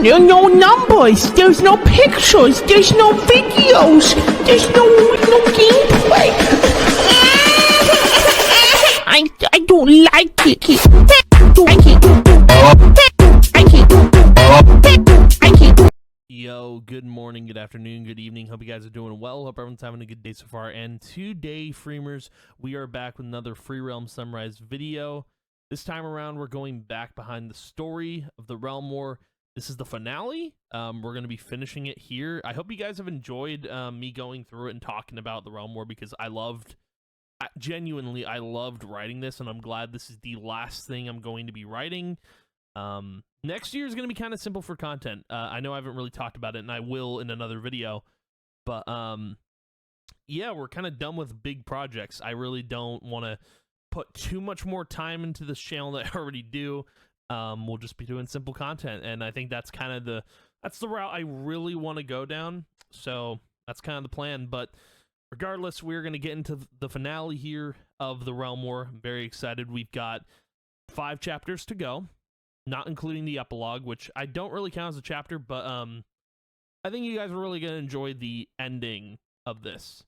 no numbers, there's no pictures, there's no videos, there's no gameplay. I don't like it. Yo, good morning, good afternoon, good evening. Hope you guys are doing well. Hope everyone's having a good day so far. And today, Freemers, we are back with another Free Realm Sunrise video. This time around, we're going back behind the story of the Realm War. This is the finale. We're going to be finishing it here. I hope you guys have enjoyed me going through it and talking about the Realm War, because genuinely, I loved writing this, and I'm glad this is the last thing I'm going to be writing. Next year is going to be kind of simple for content. I know I haven't really talked about it, and I will in another video, but yeah, we're kind of done with big projects. I really don't want to put too much more time into this channel that I already do. We'll just be doing simple content, and I think that's kind of the route I really want to go down. So that's kind of the plan. But regardless, we're going to get into the finale here of the Realm War. I'm very excited. We've got 5 chapters to go, not including the epilogue, which I don't really count as a chapter, but I think you guys are really going to enjoy the ending of this.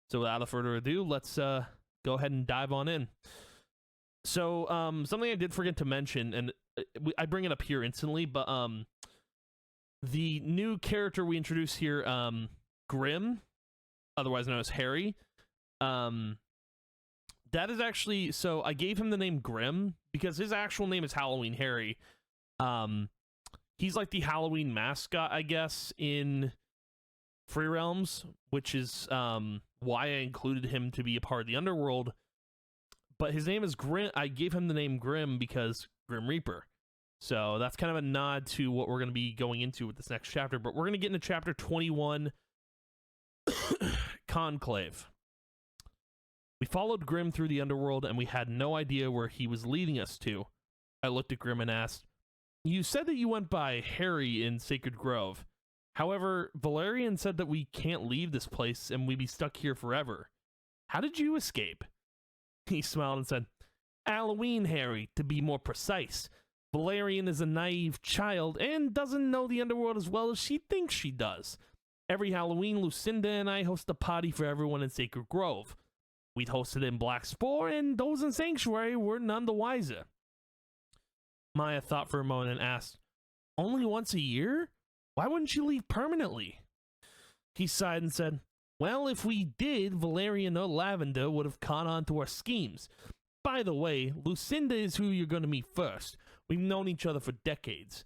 So without further ado, let's go ahead and dive on in. So something I did forget to mention, and I bring it up here instantly, but the new character we introduce here, Grim, otherwise known as Harry, that is actually, so I gave him the name Grim because his actual name is Halloween Harry. He's like the Halloween mascot, I guess, in Free Realms, which is why I included him to be a part of the Underworld. But his name is Grim. I gave him the name Grim because Grim Reaper. So that's kind of a nod to what we're going to be going into with this next chapter. But we're going to get into chapter 21, Conclave. We followed Grim through the Underworld, and we had no idea where he was leading us to. I looked at Grim and asked, "You said that you went by Harry in Sacred Grove. However, Valerian said that we can't leave this place and we'd be stuck here forever. How did you escape?" He smiled and said, "Halloween Harry, to be more precise. Valerian is a naive child and doesn't know the Underworld as well as she thinks she does. Every Halloween, Lucinda and I host a party for everyone in Sacred Grove. We'd hosted in Black Spore, and those in Sanctuary were none the wiser." Maya thought for a moment and asked, "Only once a year? Why wouldn't you leave permanently?" He sighed and said, "Well, if we did, Valerian or Lavender would have caught on to our schemes. By the way, Lucinda is who you're going to meet first. We've known each other for decades."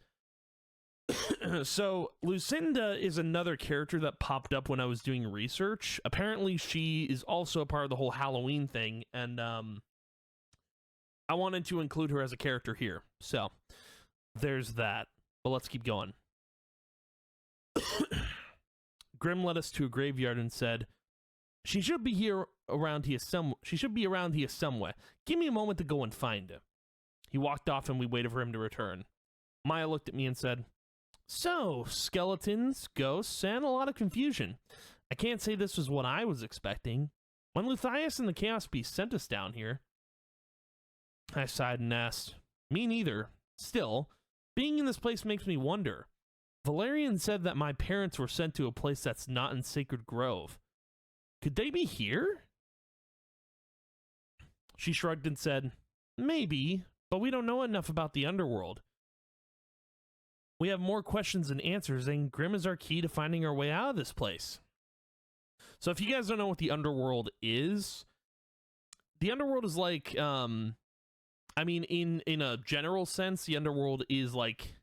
So, Lucinda is another character that popped up when I was doing research. Apparently, she is also a part of the whole Halloween thing, and I wanted to include her as a character here. So, there's that. But let's keep going. Grim led us to a graveyard and said, She should be around here somewhere. Give me a moment to go and find her." He walked off and we waited for him to return. Maya looked at me and said, "So, skeletons, ghosts, and a lot of confusion. I can't say this was what I was expecting. When Luthias and the Chaos Beast sent us down here..." I sighed and asked, "Me neither. Still, being in this place makes me wonder. Valerian said that my parents were sent to a place that's not in Sacred Grove. Could they be here?" She shrugged and said, "Maybe, but we don't know enough about the Underworld. We have more questions than answers, and Grim is our key to finding our way out of this place." So if you guys don't know what the Underworld is like, I mean, in a general sense, the Underworld is like,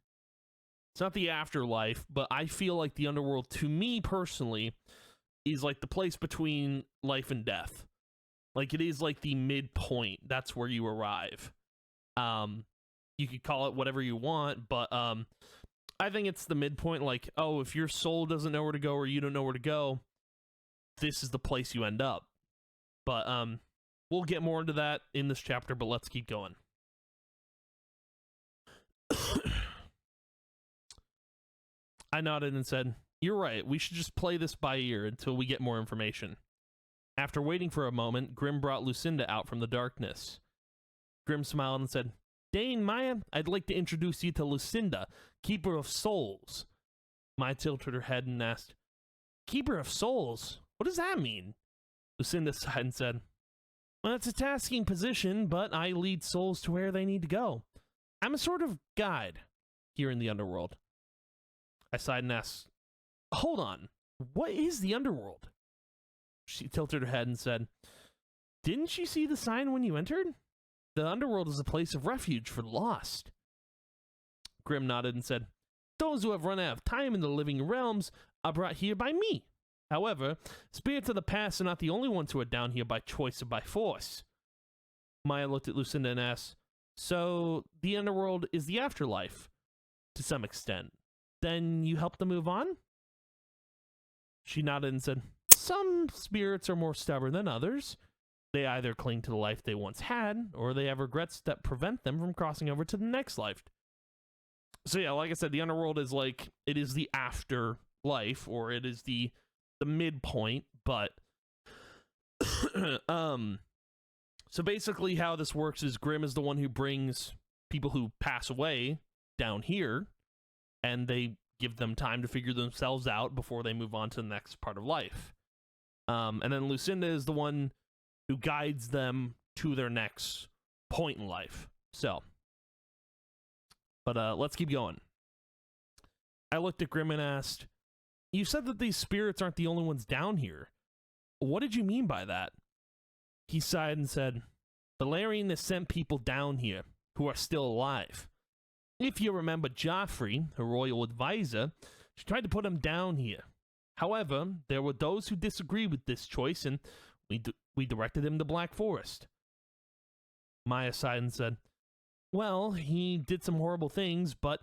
it's not the afterlife, but I feel like the Underworld, to me personally, is like the place between life and death. Like, it is like the midpoint. That's where you arrive. You could call it whatever you want, but I think it's the midpoint. Like, oh, if your soul doesn't know where to go or you don't know where to go, this is the place you end up. But we'll get more into that in this chapter, but let's keep going. I nodded and said, "You're right, we should just play this by ear until we get more information." After waiting for a moment, Grim brought Lucinda out from the darkness. Grim smiled and said, Dane, Maya, I'd like to introduce you to Lucinda, Keeper of Souls. Maya tilted her head and asked, Keeper of Souls? What does that mean? Lucinda sighed and said, well, it's a tasking position, but I lead souls to where they need to go. I'm a sort of guide here in the underworld. I sighed and asked, hold on, what is the underworld? She tilted her head and said, didn't you see the sign when you entered? The underworld is a place of refuge for the lost. Grim nodded and said, those who have run out of time in the living realms are brought here by me. However, spirits of the past are not the only ones who are down here by choice or by force. Maya looked at Lucinda and asked, so the underworld is the afterlife, to some extent. Then you help them move on? She nodded and said, some spirits are more stubborn than others. They either cling to the life they once had, or they have regrets that prevent them from crossing over to the next life. So yeah, like I said, the underworld is like, it is the afterlife, or it is the midpoint, but so basically how this works is Grim is the one who brings people who pass away down here, and they give them time to figure themselves out before they move on to the next part of life. And then Lucinda is the one who guides them to their next point in life. So, but let's keep going. I looked at Grim and asked, you said that these spirits aren't the only ones down here. What did you mean by that? He sighed and said, Valerian has sent people down here who are still alive. If you remember Joffrey, her royal advisor, she tried to put him down here. However, there were those who disagreed with this choice, and we directed him to Black Forest. Maya sighed and said, well, he did some horrible things, but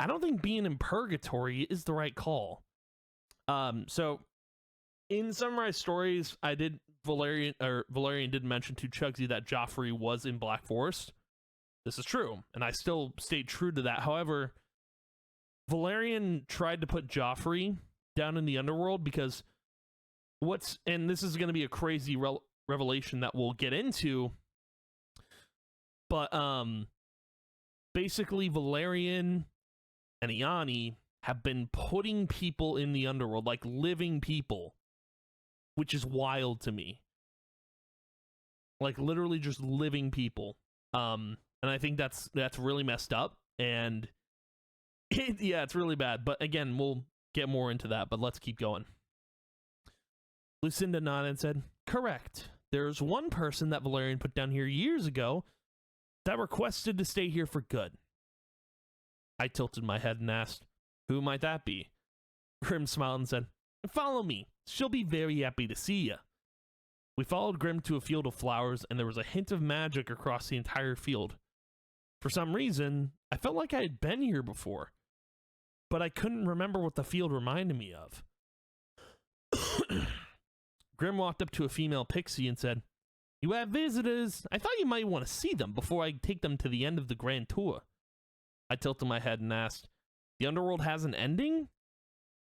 I don't think being in purgatory is the right call. So in Summarized Stories, Valerian did mention to Chugsy that Joffrey was in Black Forest. This is true, and I still stayed true to that. However, Valerian tried to put Joffrey down in the underworld because and this is going to be a crazy revelation that we'll get into, but basically Valerian and Iani have been putting people in the underworld, like living people, which is wild to me. Like literally just living people. And I think that's really messed up, and yeah, it's really bad. But again, we'll get more into that, but let's keep going. Lucinda nodded and said, correct. There's one person that Valerian put down here years ago that requested to stay here for good. I tilted my head and asked, who might that be? Grim smiled and said, follow me. She'll be very happy to see you. We followed Grim to a field of flowers, and there was a hint of magic across the entire field. For some reason, I felt like I had been here before, but I couldn't remember what the field reminded me of. Grim walked up to a female pixie and said, you have visitors. I thought you might want to see them before I take them to the end of the grand tour. I tilted my head and asked, the underworld has an ending?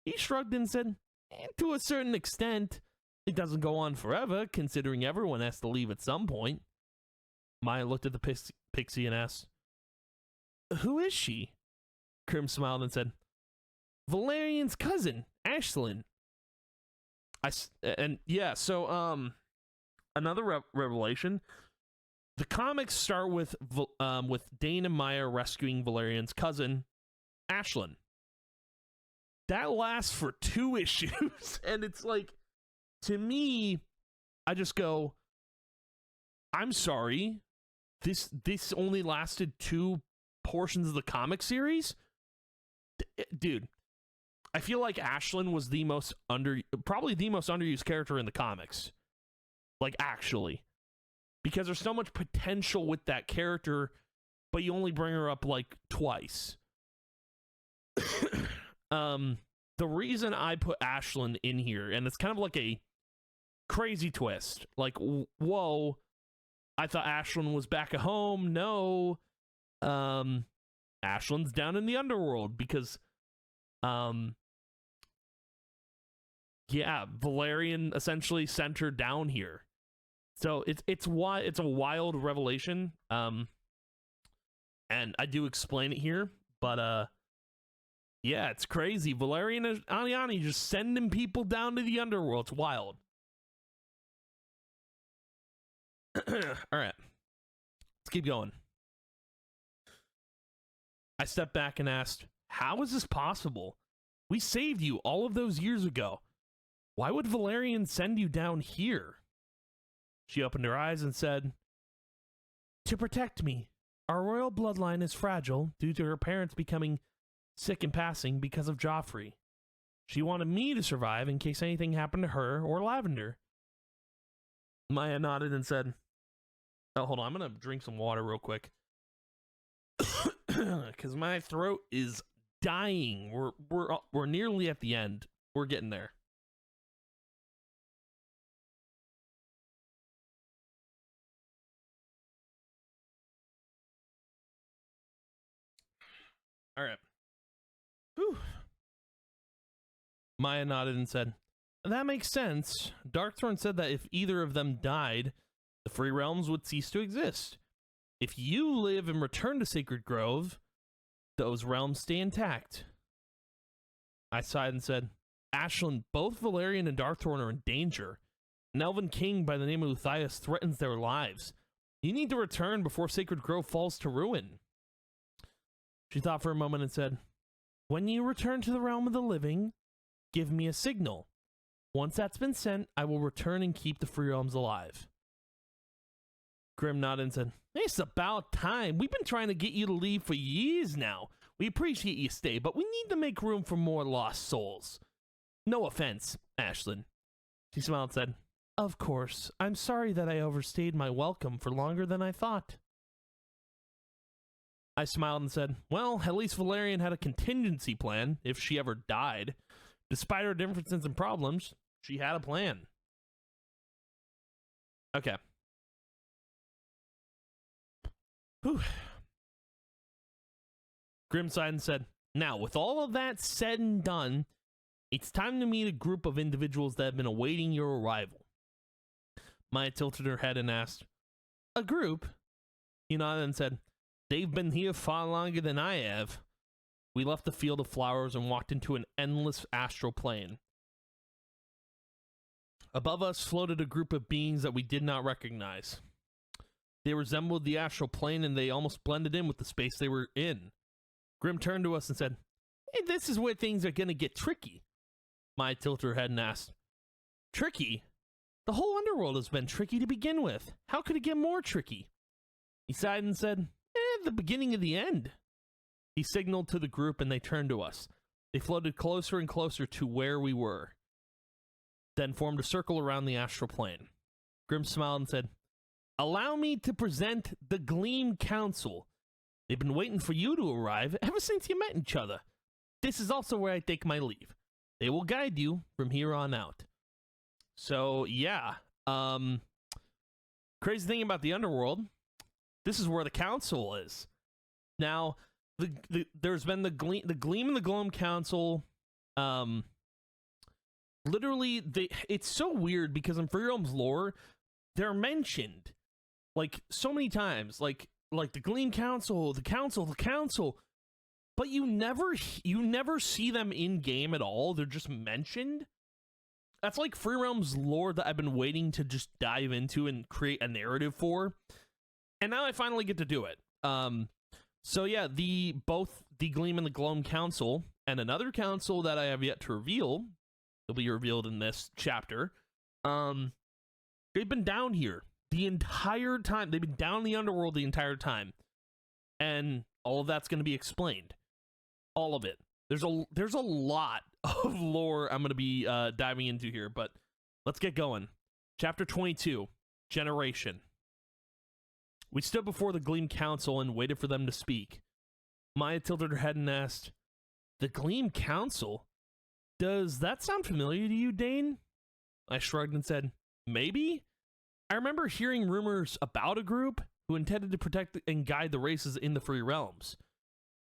He shrugged and said, to a certain extent. It doesn't go on forever, considering everyone has to leave at some point. Maya looked at the pixie and asked, who is she? Grim smiled and said, Valerian's cousin, Ashlyn. Another revelation. The comics start with Dane and Maya rescuing Valerian's cousin, Ashlyn. That lasts for 2 issues, and it's like, to me, I just go, I'm sorry, this only lasted 2 portions of the comic series? Dude, I feel like Ashlyn was probably the most underused character in the comics. Like, actually. Because there's so much potential with that character, but you only bring her up, like, twice. The reason I put Ashlyn in here, and it's kind of like a crazy twist. Like, whoa, I thought Ashlyn was back at home. No. Ashlyn's down in the underworld because, Valerian essentially sent her down here. So it's a wild revelation. And I do explain it here, but yeah, it's crazy. Valerian and Aliani just sending people down to the underworld. It's wild. All right, let's keep going. I stepped back and asked, how is this possible? We saved you all of those years ago. Why would Valerian send you down here? She opened her eyes and said, to protect me. Our royal bloodline is fragile due to her parents becoming sick and passing because of Joffrey. She wanted me to survive in case anything happened to her or Lavender. Maya nodded and said, oh, hold on, I'm going to drink some water real quick. Because my throat is dying. We're nearly at the end. We're getting there. All right. Whew. Maya nodded and said, that makes sense. Darkthrone said that if either of them died, the Free Realms would cease to exist. If you live and return to Sacred Grove, those realms stay intact. I sighed and said, Ashlyn, both Valerian and Darkthrone are in danger. An elven king by the name of Luthias threatens their lives. You need to return before Sacred Grove falls to ruin. She thought for a moment and said, when you return to the realm of the living, give me a signal. Once that's been sent, I will return and keep the Free Realms alive. Grim nodded and said, it's about time. We've been trying to get you to leave for years now. We appreciate your stay, but we need to make room for more lost souls. No offense, Ashlyn. She smiled and said, of course. I'm sorry that I overstayed my welcome for longer than I thought. I smiled and said, well, at least Valerian had a contingency plan if she ever died. Despite her differences and problems, she had a plan. Okay. Whew. Grim sighed and said, now, with all of that said and done, it's time to meet a group of individuals that have been awaiting your arrival. Maya tilted her head and asked, a group? He nodded and said, they've been here far longer than I have. We left the field of flowers and walked into an endless astral plane. Above us floated a group of beings that we did not recognize. They resembled the astral plane and they almost blended in with the space they were in. Grim turned to us and said, hey, this is where things are going to get tricky. Maya tilted her head and asked, tricky? The whole underworld has been tricky to begin with. How could it get more tricky? He sighed and said, the beginning of the end. He signaled to the group and they turned to us. They floated closer and closer to where we were, then formed a circle around the astral plane. Grim smiled and said, allow me to present the Gleam Council. They've been waiting for you to arrive ever since you met each other. This is also where I take my leave. They will guide you from here on out. So, yeah. Crazy thing about the underworld, this is where the council is. Now, there's been the Gleam and the Gloam Council. Literally, it's so weird because in Free Realms lore, they're mentioned like so many times, like the Gleam Council, the Council, but you never see them in game at all. They're just mentioned. That's like Free Realms lore that I've been waiting to just dive into and create a narrative for. And now I finally get to do it. So yeah, both the Gleam and the Gloam Council and another council that I have yet to reveal, will be revealed in this chapter. They've been down here the entire time. They've been down in the underworld the entire time. And all of that's going to be explained. All of it. There's a lot of lore I'm going to be diving into here, but let's get going. Chapter 22, Generation. We stood before the Gleam Council and waited for them to speak. Maya tilted her head and asked, the Gleam Council? Does that sound familiar to you, Dane? I shrugged and said, maybe? I remember hearing rumors about a group who intended to protect and guide the races in the Free Realms.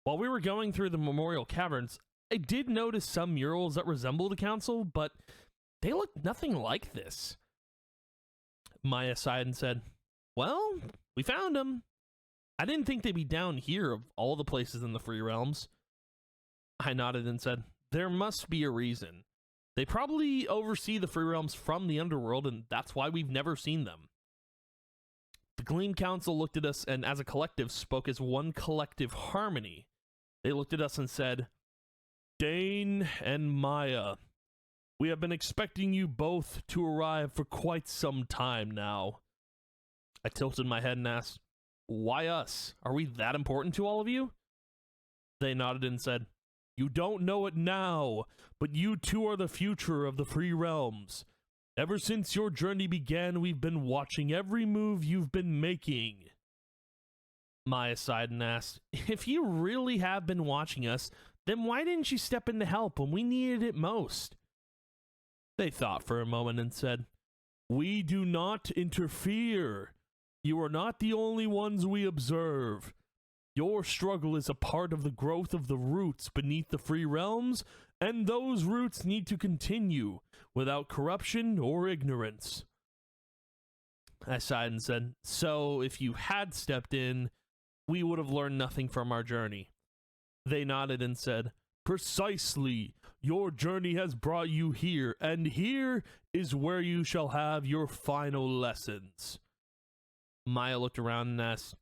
While we were going through the Memorial Caverns, I did notice some murals that resembled the council, but they looked nothing like this. Maya sighed and said, well, we found them. I didn't think they'd be down here of all the places in the Free Realms. I nodded and said, there must be a reason. They probably oversee the Free Realms from the underworld, and that's why we've never seen them. The Gleam Council looked at us and as a collective spoke as one collective harmony. They looked at us and said, Dane and Maya, we have been expecting you both to arrive for quite some time now. I tilted my head and asked, why us? Are we that important to all of you? They nodded and said, you don't know it now, but you two are the future of the Free Realms. Ever since your journey began, we've been watching every move you've been making. Maya sighed and asked, if you really have been watching us, then why didn't you step in to help when we needed it most? They thought for a moment and said, we do not interfere. You are not the only ones we observe. Your struggle is a part of the growth of the roots beneath the Free Realms, and those roots need to continue without corruption or ignorance. I sighed and said, so if you had stepped in, we would have learned nothing from our journey. They nodded and said, precisely. Your journey has brought you here, and here is where you shall have your final lessons. Maya looked around and asked,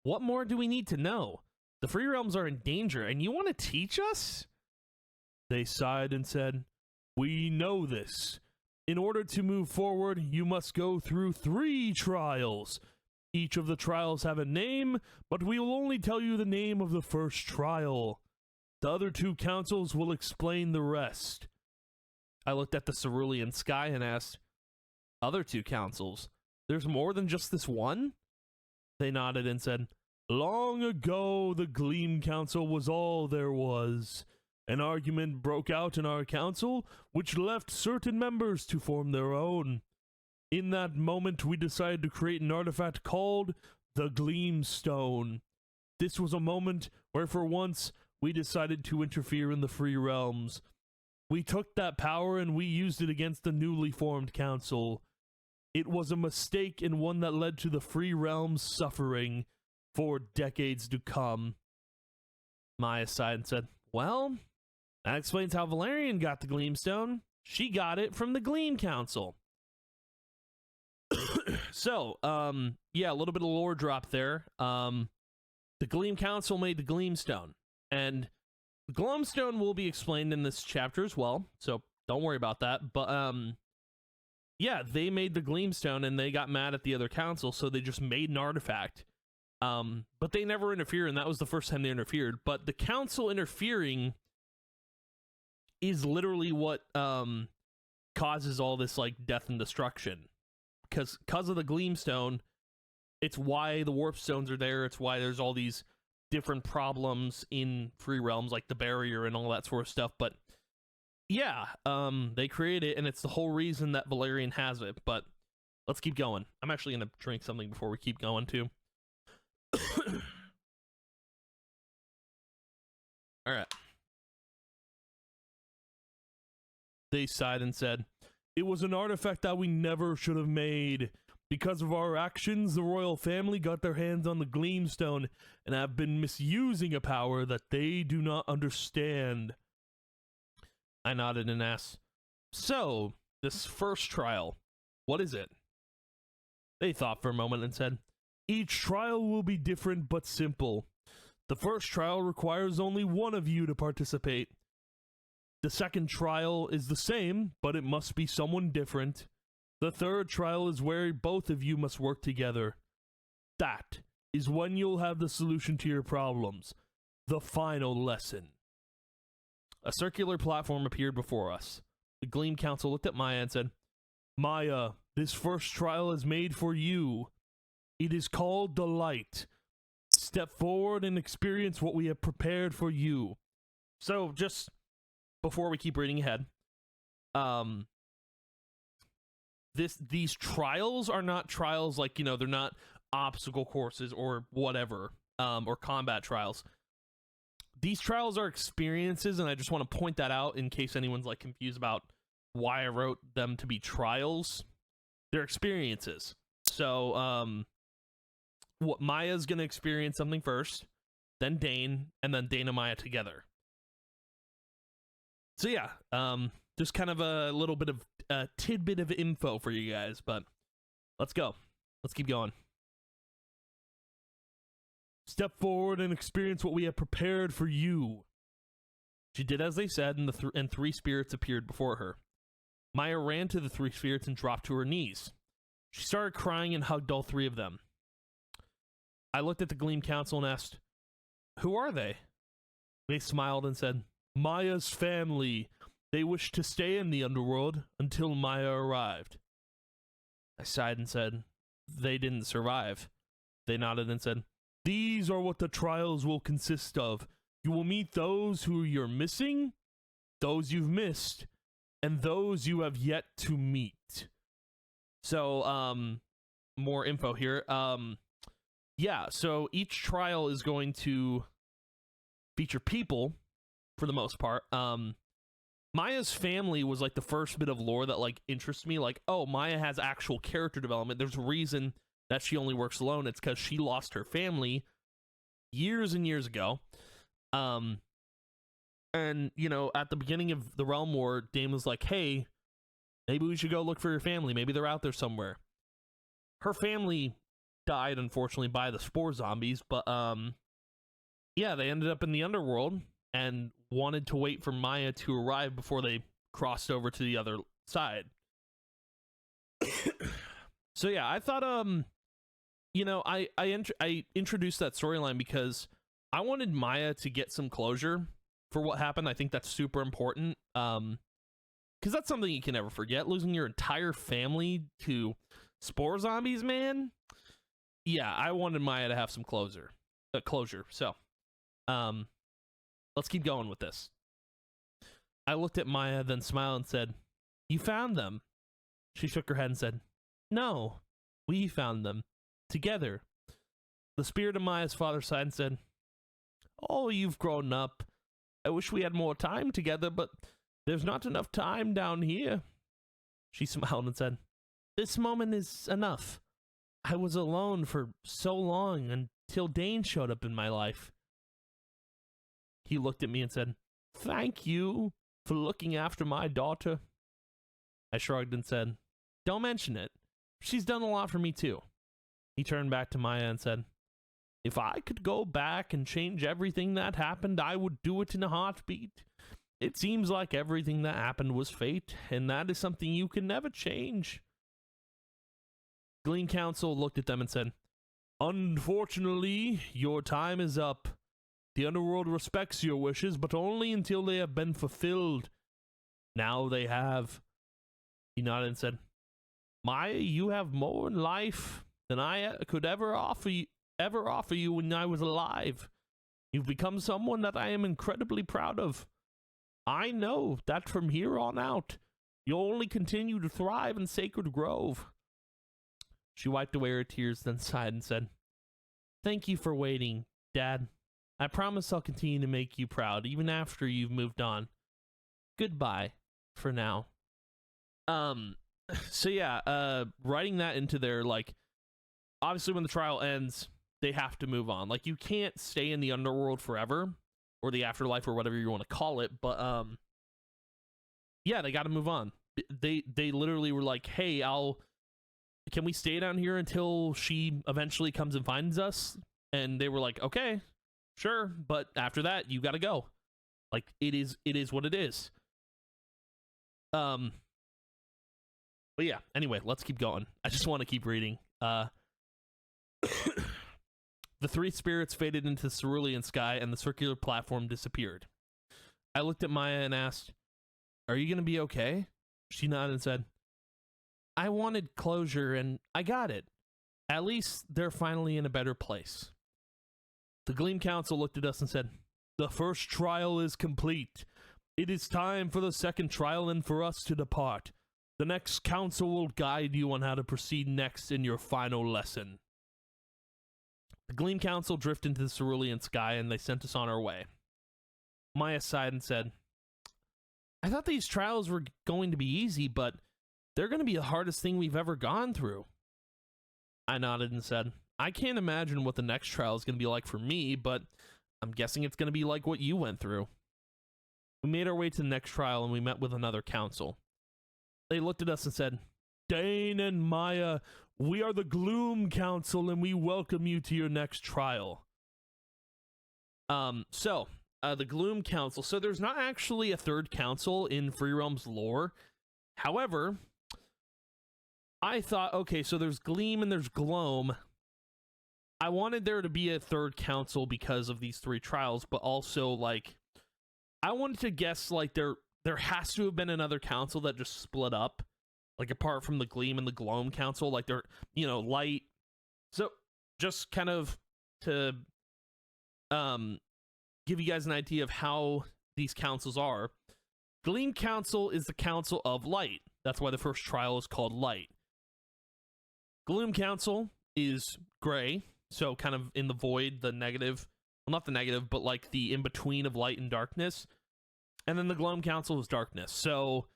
what more do we need to know? The Free Realms are in danger, and you want to teach us? They sighed and said, we know this. In order to move forward, you must go through 3 trials. Each of the trials have a name, but we will only tell you the name of the first trial. The other 2 councils will explain the rest. I looked at the cerulean sky and asked, other 2 councils? There's more than just this one? They nodded and said, long ago the Gleam Council was all there was. An argument broke out in our council, which left certain members to form their own. In that moment, we decided to create an artifact called the Gleam Stone. This was a moment where for once, we decided to interfere in the Free Realms. We took that power and we used it against the newly formed council. It was a mistake and one that led to the Free Realms suffering for decades to come. Maya sighed and said, well, that explains how Valerian got the Gleamstone. She got it from the Gleam Council. So, yeah, a little bit of lore drop there. The Gleam Council made the Gleamstone, and the Gleamstone will be explained in this chapter as well, so don't worry about that. But, yeah, they made the Gleamstone, and they got mad at the other council, so they just made an artifact. But they never interfered, and that was the first time they interfered. But the council interfering is literally what causes all this like death and destruction, because of the Gleamstone. It's why the warp stones are there. It's why there's all these different problems in Free Realms, like the barrier and all that sort of stuff. But yeah, they create it, and it's the whole reason that Valerian has it. But let's keep going. I'm actually gonna drink something before we keep going too. All right. They sighed and said, it was an artifact that we never should have made. Because of our actions, the royal family got their hands on the Gleamstone and have been misusing a power that they do not understand. I nodded and asked, so, this first trial, what is it? They thought for a moment and said, each trial will be different but simple. The first trial requires only one of you to participate. The second trial is the same, but it must be someone different. The third trial is where both of you must work together. That is when you'll have the solution to your problems. The final lesson. A circular platform appeared before us. The Gleam Council looked at Maya and said, Maya, this first trial is made for you. It is called the Light. Step forward and experience what we have prepared for you. So, just before we keep reading ahead, these trials are not trials like, you know, they're not obstacle courses or whatever, or combat trials. These trials are experiences, and I just want to point that out in case anyone's like confused about why I wrote them to be trials. They're experiences. So, what Maya's gonna experience something first, then Dane, and then Dane and Maya together. So yeah, just kind of a little bit of a tidbit of info for you guys, but let's go. Let's keep going. Step forward and experience what we have prepared for you. She did as they said, and three spirits appeared before her. Maya ran to the three spirits and dropped to her knees. She started crying and hugged all three of them. I looked at the Gleam Council and asked, "Who are they?" They smiled and said, "Maya's family. They wish to stay in the underworld until Maya arrived." I sighed and said, "They didn't survive." They nodded and said, "These are what the trials will consist of. You will meet those who you're missing, those you've missed, and those you have yet to meet." So, more info here. Yeah, so each trial is going to feature people, for the most part. Maya's family was like the first bit of lore that like interests me. Like, oh, Maya has actual character development. There's a reason that she only works alone. It's because she lost her family years and years ago. And, you know, at the beginning of the Realm War, Dane was like, hey, maybe we should go look for your family. Maybe they're out there somewhere. Her family died, unfortunately, by the spore zombies, but, yeah, they ended up in the underworld and wanted to wait for Maya to arrive before they crossed over to the other side. So, yeah, I thought, you know, I introduced that storyline because I wanted Maya to get some closure for what happened. I think that's super important. Because that's something you can never forget. Losing your entire family to spore zombies, man. Yeah, I wanted Maya to have some closure. So, let's keep going with this. I looked at Maya, then smiled and said, "You found them." She shook her head and said, "No, we found them. Together." The spirit of Maya's father sighed and said, "Oh, you've grown up. I wish we had more time together, but there's not enough time down here." She smiled and said, "This moment is enough. I was alone for so long until Dane showed up in my life." He looked at me and said, "Thank you for looking after my daughter." I shrugged and said, "Don't mention it. She's done a lot for me too." He turned back to Maya and said, "If I could go back and change everything that happened, I would do it in a heartbeat. It seems like everything that happened was fate, and that is something you can never change." Gleam Council looked at them and said, "Unfortunately, your time is up. The underworld respects your wishes, but only until they have been fulfilled. Now they have." He nodded and said, "Maya, you have more in life than I could ever offer you when I was alive. You've become someone that I am incredibly proud of. I know that from here on out, you'll only continue to thrive in Sacred Grove." She wiped away her tears, then sighed and said, "Thank you for waiting, Dad. I promise I'll continue to make you proud, even after you've moved on. Goodbye, for now." So yeah, writing that into their, like, obviously when the trial ends, they have to move on. Like, you can't stay in the underworld forever, or the afterlife, or whatever you want to call it, but, yeah, they got to move on. They literally were like, "Hey, can we stay down here until she eventually comes and finds us?" And they were like, "Okay, sure, but after that, you got to go." Like, it is what it is. But yeah, anyway, let's keep going. I just want to keep reading. The three spirits faded into the cerulean sky, and the circular platform disappeared. I looked at Maya and asked, "Are you going to be okay?" She nodded and said, "I wanted closure, and I got it. At least they're finally in a better place." The Gleam Council looked at us and said, "The first trial is complete. It is time for the second trial and for us to depart. The next council will guide you on how to proceed next in your final lesson." The Gleam Council drifted into the cerulean sky, and they sent us on our way. Maya sighed and said, "I thought these trials were going to be easy, but they're going to be the hardest thing we've ever gone through." I nodded and said, I can't imagine what the next trial is going to be like for me, but I'm guessing it's going to be like what you went through. We made our way to the next trial and we met with another council. They looked at us and said, Dane and Maya, we are the Gloom Council and we welcome you to your next trial. The Gloom Council. So there's not actually a third council in Free Realms lore. However, I thought, okay, so there's Gleam and there's Gloam. I wanted there to be a third council because of these 3 trials, but also, like, I wanted to guess, like, there has to have been another council that just split up, like, apart from the Gleam and the Gloam council, like, they're, you know, light. So, just kind of to, give you guys an idea of how these councils are. Gleam Council is the council of light. That's why the first trial is called light. Gloom Council is gray, so kind of in the void, the negative, well, not the negative, but like the in-between of light and darkness. And then the Gloam Council is darkness. So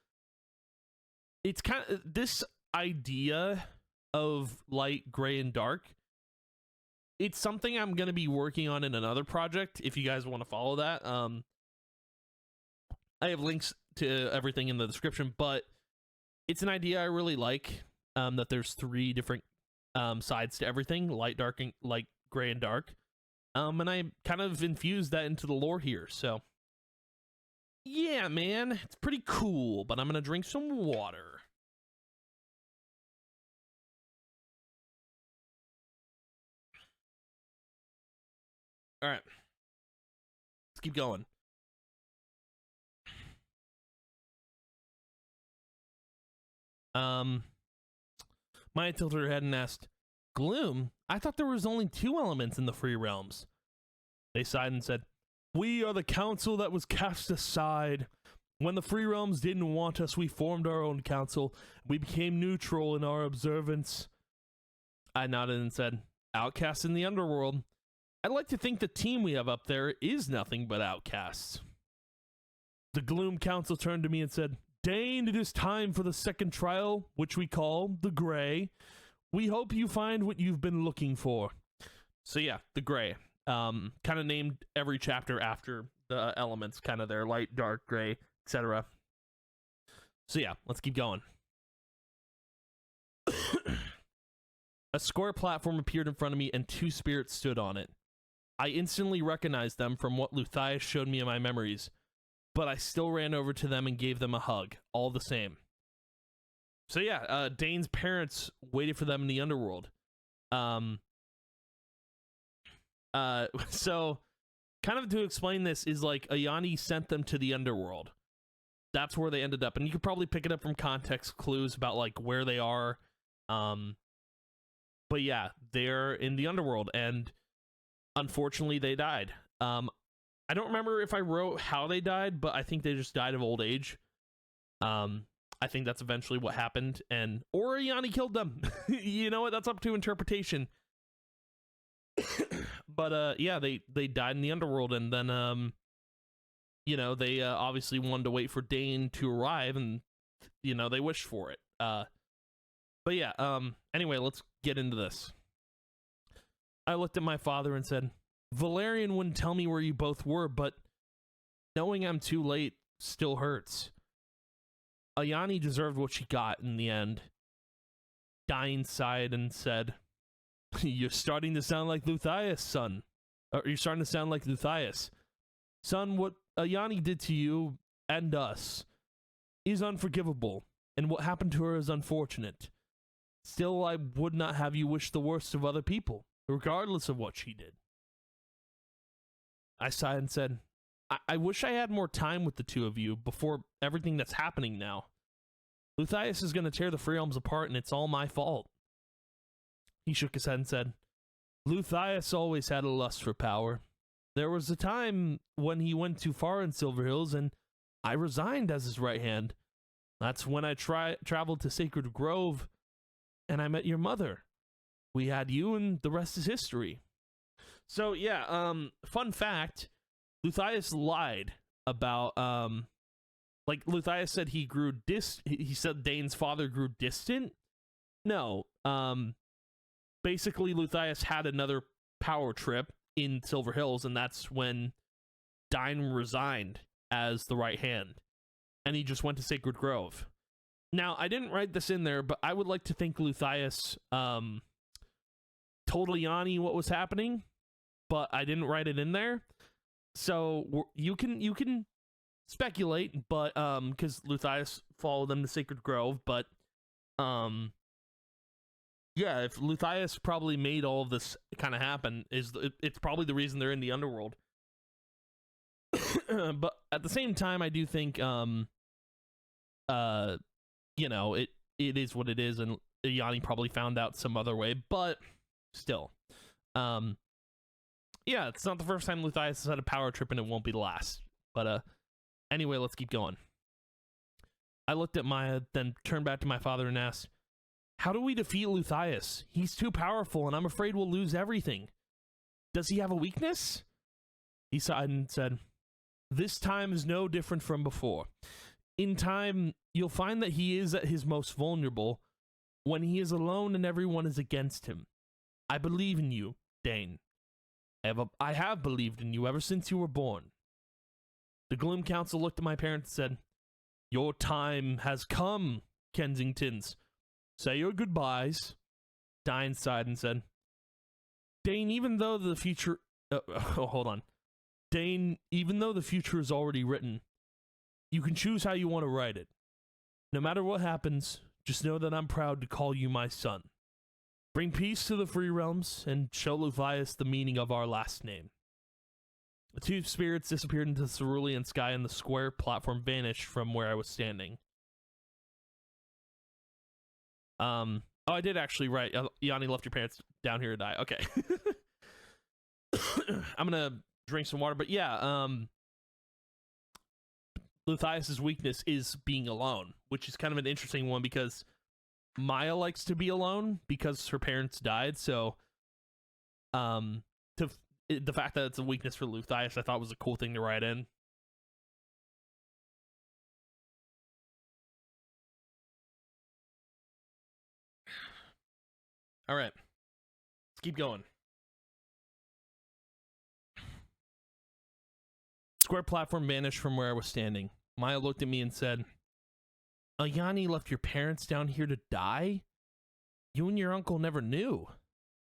it's kind of this idea of light, gray, and dark. It's something I'm going to be working on in another project, if you guys want to follow that. I have links to everything in the description, but it's an idea I really like, that there's 3 different sides to everything, light, dark, and light, gray, and dark. And I kind of infused that into the lore here, so yeah, man, it's pretty cool, but I'm going to drink some water. All right, let's keep going. Maya tilted her head and asked, Gloom? I thought there was only 2 elements in the Free Realms. They sighed and said, we are the council that was cast aside. When the Free Realms didn't want us, we formed our own council. We became neutral in our observance. I nodded and said, outcasts in the underworld. I'd like to think the team we have up there is nothing but outcasts. The Gloom Council turned to me and said, Dane, it is time for the second trial, which we call the Gray. We hope you find what you've been looking for. So yeah, the Gray. Kind of named every chapter after the elements, kind of their light, dark, gray, etc. So yeah, let's keep going. A square platform appeared in front of me and 2 spirits stood on it. I instantly recognized them from what Luthias showed me in my memories, but I still ran over to them and gave them a hug, all the same. So yeah, Dane's parents waited for them in the underworld. So kind of to explain this is like Ayani sent them to the underworld. That's where they ended up, and you could probably pick it up from context clues about like where they are. But yeah, they're in the underworld, and unfortunately they died. I don't remember if I wrote how they died, but I think they just died of old age. I think that's eventually what happened, or Ayani killed them. You know what? That's up to interpretation. But yeah, they died in the underworld, and then you know, they obviously wanted to wait for Dane to arrive, and you know, they wished for it. But yeah, anyway, let's get into this. I looked at my father and said, Valerian wouldn't tell me where you both were, but knowing I'm too late still hurts. Ayani deserved what she got in the end. Dane sighed and said, you're starting to sound like Luthias, son. Or you're starting to sound like Luthias. Son, what Ayani did to you and us is unforgivable, and what happened to her is unfortunate. Still, I would not have you wish the worst of other people, regardless of what she did. I sighed and said, I wish I had more time with the 2 of you before everything that's happening now. Luthias is going to tear the Free Realms apart, and it's all my fault. He shook his head and said, Luthias always had a lust for power. There was a time when he went too far in Silver Hills, and I resigned as his right hand. That's when I traveled to Sacred Grove, and I met your mother. We had you, and the rest is history. So yeah, fun fact, Luthias lied about, like Luthias said he said Dane's father grew distant. No, basically Luthius had another power trip in Silver Hills, and that's when Dine resigned as the right hand, and he just went to Sacred Grove. Now, I didn't write this in there, but I would like to think Luthius told Iani what was happening, but I didn't write it in there. So you can speculate, but because Luthius followed them to Sacred Grove, but yeah, if Luthius probably made all of this kind of happen, it's probably the reason they're in the underworld. But at the same time, I do think you know, it is what it is, and Iani probably found out some other way, but still. Yeah, it's not the first time Luthius has had a power trip, and it won't be the last. But anyway, let's keep going. I looked at Maya, then turned back to my father and asked, "How do we defeat Luthius? He's too powerful, and I'm afraid we'll lose everything. Does he have a weakness?" He sighed and said, "This time is no different from before. In time, you'll find that he is at his most vulnerable when he is alone and everyone is against him. I believe in you, Dane. I have believed in you ever since you were born." The Gloom Council looked at my parents and said, "Your time has come, Kensingtons. Say your goodbyes." Dine sighed and said, "Dane, even though the future..." hold on. "Dane, even though the future is already written, you can choose how you want to write it. No matter what happens, just know that I'm proud to call you my son. Bring peace to the Free Realms, and show Luthius the meaning of our last name." The two spirits disappeared into the cerulean sky, and the square platform vanished from where I was standing. Oh, I did actually write, Iani left your parents down here to die. Okay. I'm gonna drink some water, but yeah, Luthius's weakness is being alone, which is kind of an interesting one because Maya likes to be alone because her parents died. So, the fact that it's a weakness for Luthius, I thought was a cool thing to write in. All right, let's keep going. Square platform vanished from where I was standing. Maya looked at me and said, "Iani left your parents down here to die? You and your uncle never knew.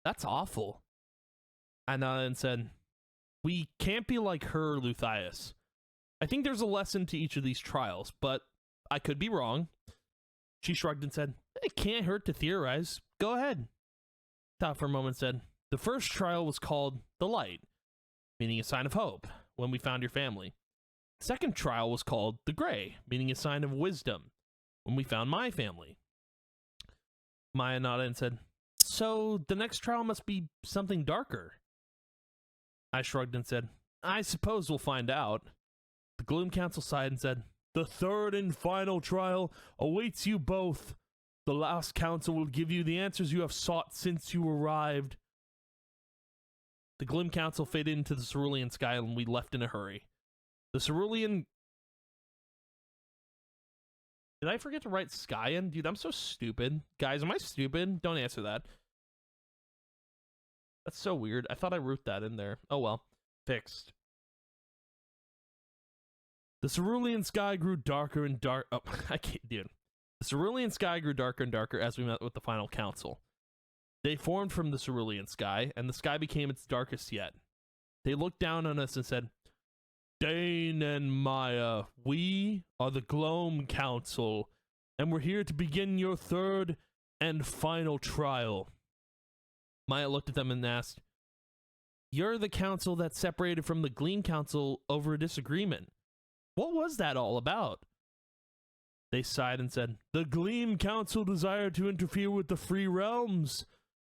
That's awful." I nodded and said, "We can't be like her, Luthius. I think there's a lesson to each of these trials, but I could be wrong." She shrugged and said, "It can't hurt to theorize. Go ahead." Thought for a moment and said, "The first trial was called the Light, meaning a sign of hope, when we found your family. The second trial was called the Gray, meaning a sign of wisdom, when we found my family." Maya nodded and said, "So the next trial must be something darker." I shrugged and said, "I suppose we'll find out." The Gloom Council sighed and said, "The third and final trial awaits you both. The last council will give you the answers you have sought since you arrived." The Gloom Council faded into the cerulean sky, and we left in a hurry. The cerulean... Did I forget to write sky in? Dude, I'm so stupid. Guys, am I stupid? Don't answer that. That's so weird. I thought I wrote that in there. Oh well. Fixed. The cerulean sky grew darker and dark. Oh, I can't, dude. The cerulean sky grew darker and darker as we met with the final council. They formed from the cerulean sky, and the sky became its darkest yet. They looked down on us and said, "Dane and Maya, we are the Gloom Council, and we're here to begin your third and final trial." Maya looked at them and asked, "You're the council that separated from the Gleam Council over a disagreement. What was that all about?" They sighed and said, "The Gleam Council desired to interfere with the Free Realms.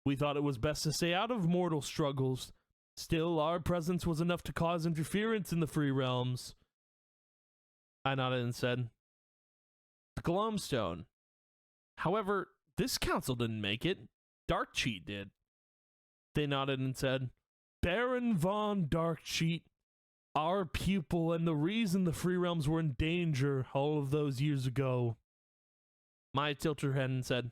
We thought it was best to stay out of mortal struggles. Still, our presence was enough to cause interference in the Free Realms." I nodded and said, "The Gloamstone. However, this council didn't make it. Darkcheat did." They nodded and said, "Baron von Darkcheat, our pupil and the reason the Free Realms were in danger all of those years ago." Maya tilted her head and said,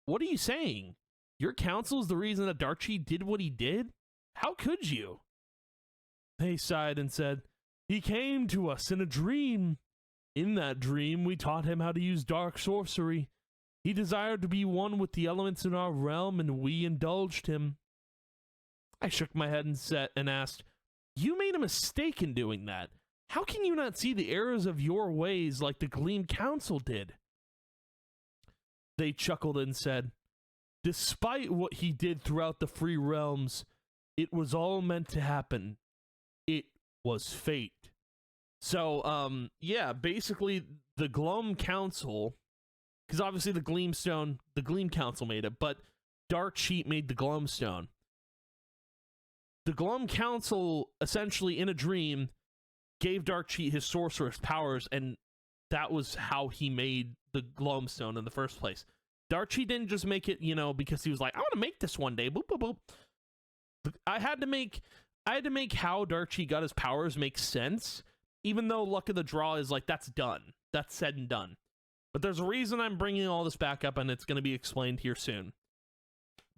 "What are you saying? Your counsel is the reason that Darkcheat did what he did? How could you? They sighed and said, he came to us in a dream. In that dream, we taught him how to use dark sorcery. He desired to be one with the elements in our realm, and we indulged him. I shook my head and asked, you made a mistake in doing that. How can you not see the errors of your ways like the Gleam Council did? They chuckled and said, despite what he did throughout the Free Realms, it was all meant to happen. It was fate. So, yeah, basically the Gleam Council, because obviously the Gleam Council made it, but Darkcheat made the Gloamstone. The Gleam Council, essentially in a dream, gave Darkcheat his sorceress powers, and that was how he made the Gloamstone in the first place. Darkcheat didn't just make it, you know, because he was like, I want to make this one day. Boop, boop, boop. I had to make how Darkcheat got his powers make sense, even though Luck of the Draw is like, that's done. That's said and done. But there's a reason I'm bringing all this back up, and it's going to be explained here soon.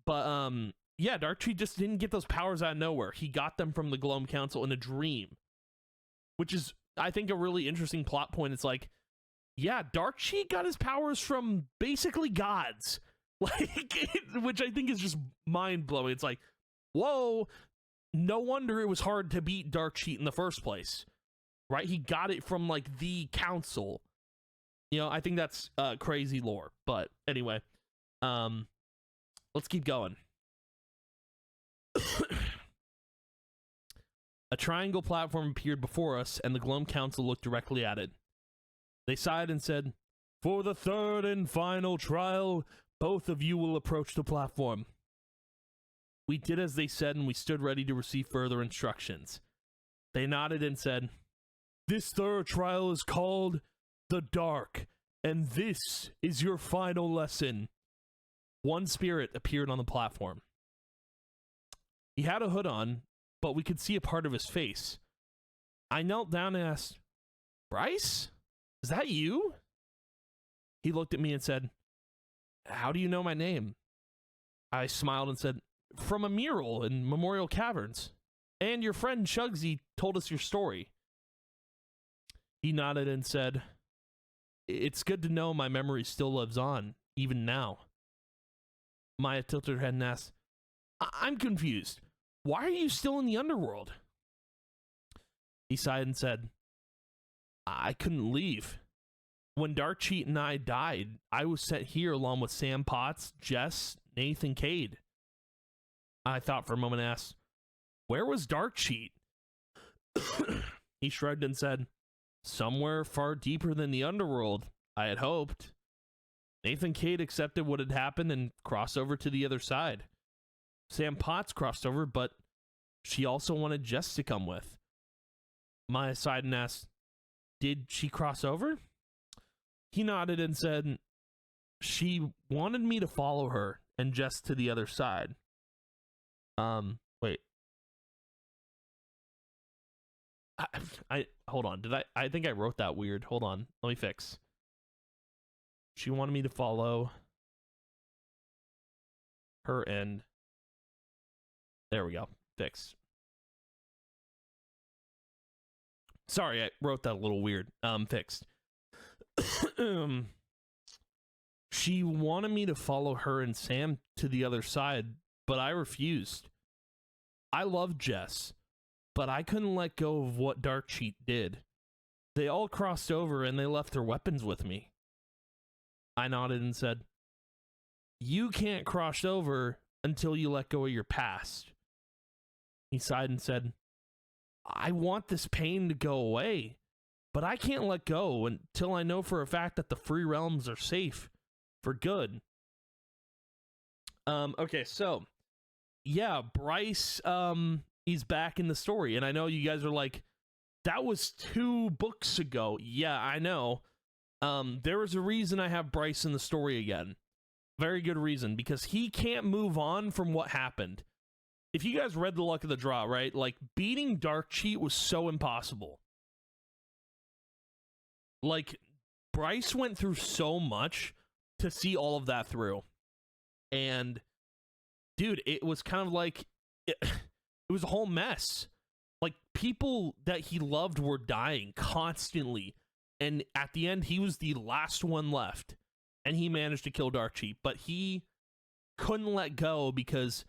But, yeah, Darkcheat just didn't get those powers out of nowhere. He got them from the Gleam Council in a dream. Which is, I think, a really interesting plot point. It's like, yeah, Darkcheat got his powers from basically gods. Like, which I think is just mind-blowing. It's like, whoa, no wonder it was hard to beat Darkcheat in the first place. Right? He got it from, like, the council. You know, I think that's crazy lore. But anyway, let's keep going. A triangle platform appeared before us, and the Gleam Council looked directly at it. They sighed and said, for the third and final trial, both of you will approach the platform. We did as they said, and we stood ready to receive further instructions. They nodded and said, this third trial is called the Dark, and this is your final lesson. One spirit appeared on the platform. He had a hood on, but we could see a part of his face. I knelt down and asked, Bryce? Is that you? He looked at me and said, how do you know my name? I smiled and said, from a mural in Memorial Caverns. And your friend Chugsy told us your story. He nodded and said, it's good to know my memory still lives on, even now. Maya tilted her head and asked, I'm confused. Why are you still in the underworld? He sighed and said, I couldn't leave. When Darkcheat and I died, I was sent here along with Sam Potts, Jess, Nathan, Cade. I thought for a moment and asked, where was Darkcheat? He shrugged and said, somewhere far deeper than the underworld, I had hoped. Nathan Cade accepted what had happened and crossed over to the other side. Sam Potts crossed over, but she also wanted Jess to come with. Maya sighed and asked, did she cross over? He nodded and said, she wanted me to follow her and Jess to the other side. Wait. I hold on. I think I wrote that weird. Hold on. Let me fix. She wanted me to follow her and there we go. Fix. Sorry, I wrote that a little weird. Fixed. She wanted me to follow her and Sam to the other side, but I refused. I loved Jess, but I couldn't let go of what Darkcheat did. They all crossed over and they left their weapons with me. I nodded and said, you can't cross over until you let go of your past. He sighed and said, I want this pain to go away, but I can't let go until I know for a fact that the Free Realms are safe for good. Okay, so yeah, Bryce he's back in the story, and I know you guys are like, that was 2 books ago. Yeah, I know. There was a reason I have Bryce in the story again. Very good reason, because he can't move on from what happened. If you guys read The Luck of the Draw, right? Like, beating Darkcheat was so impossible. Like, Bryce went through so much to see all of that through. And dude, it was kind of like it was a whole mess. Like, people that he loved were dying constantly, and at the end he was the last one left, and he managed to kill Darkchi, but he couldn't let go because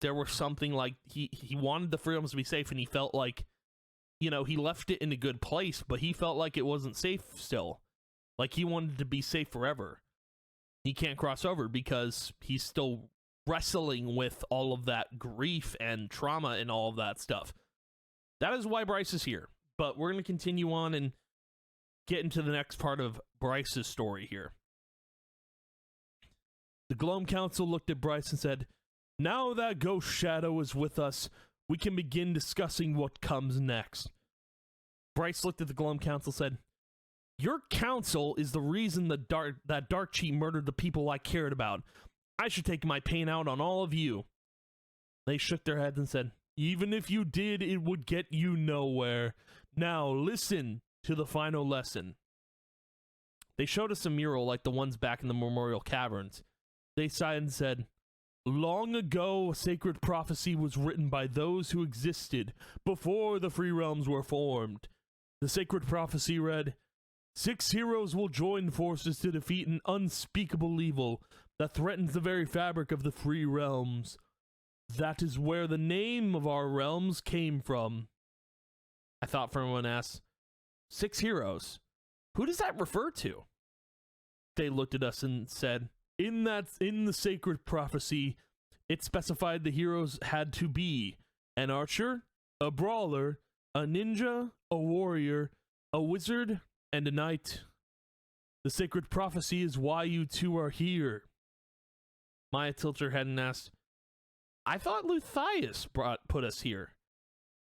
there was something like he wanted the Free Realms to be safe, and he felt like, you know, he left it in a good place, but he felt like it wasn't safe still. Like, he wanted to be safe forever. He can't cross over because he's still wrestling with all of that grief and trauma and all of that stuff. That is why Bryce is here. But we're going to continue on and get into the next part of Bryce's story here. The Gloam Council looked at Bryce and said, "Now that Ghost Shadow is with us, we can begin discussing what comes next." Bryce looked at the Gloam Council and said, "Your council is the reason that Darkchi murdered the people I cared about. I should take my pain out on all of you." They shook their heads and said, "Even if you did, it would get you nowhere. Now listen to the final lesson." They showed us a mural like the ones back in the Memorial Caverns. They sighed and said, "Long ago, a sacred prophecy was written by those who existed before the Free Realms were formed. The sacred prophecy read, 6 heroes will join forces to defeat an unspeakable evil that threatens the very fabric of the Free Realms. That is where the name of our realms came from." I thought for a moment and asked, 6 heroes? Who does that refer to? They looked at us and said, in the sacred prophecy, it specified the heroes had to be an archer, a brawler, a ninja, a warrior, a wizard, and a knight. The sacred prophecy is why you two are here." Maya tilted her head and asked, "I thought Luthias put us here."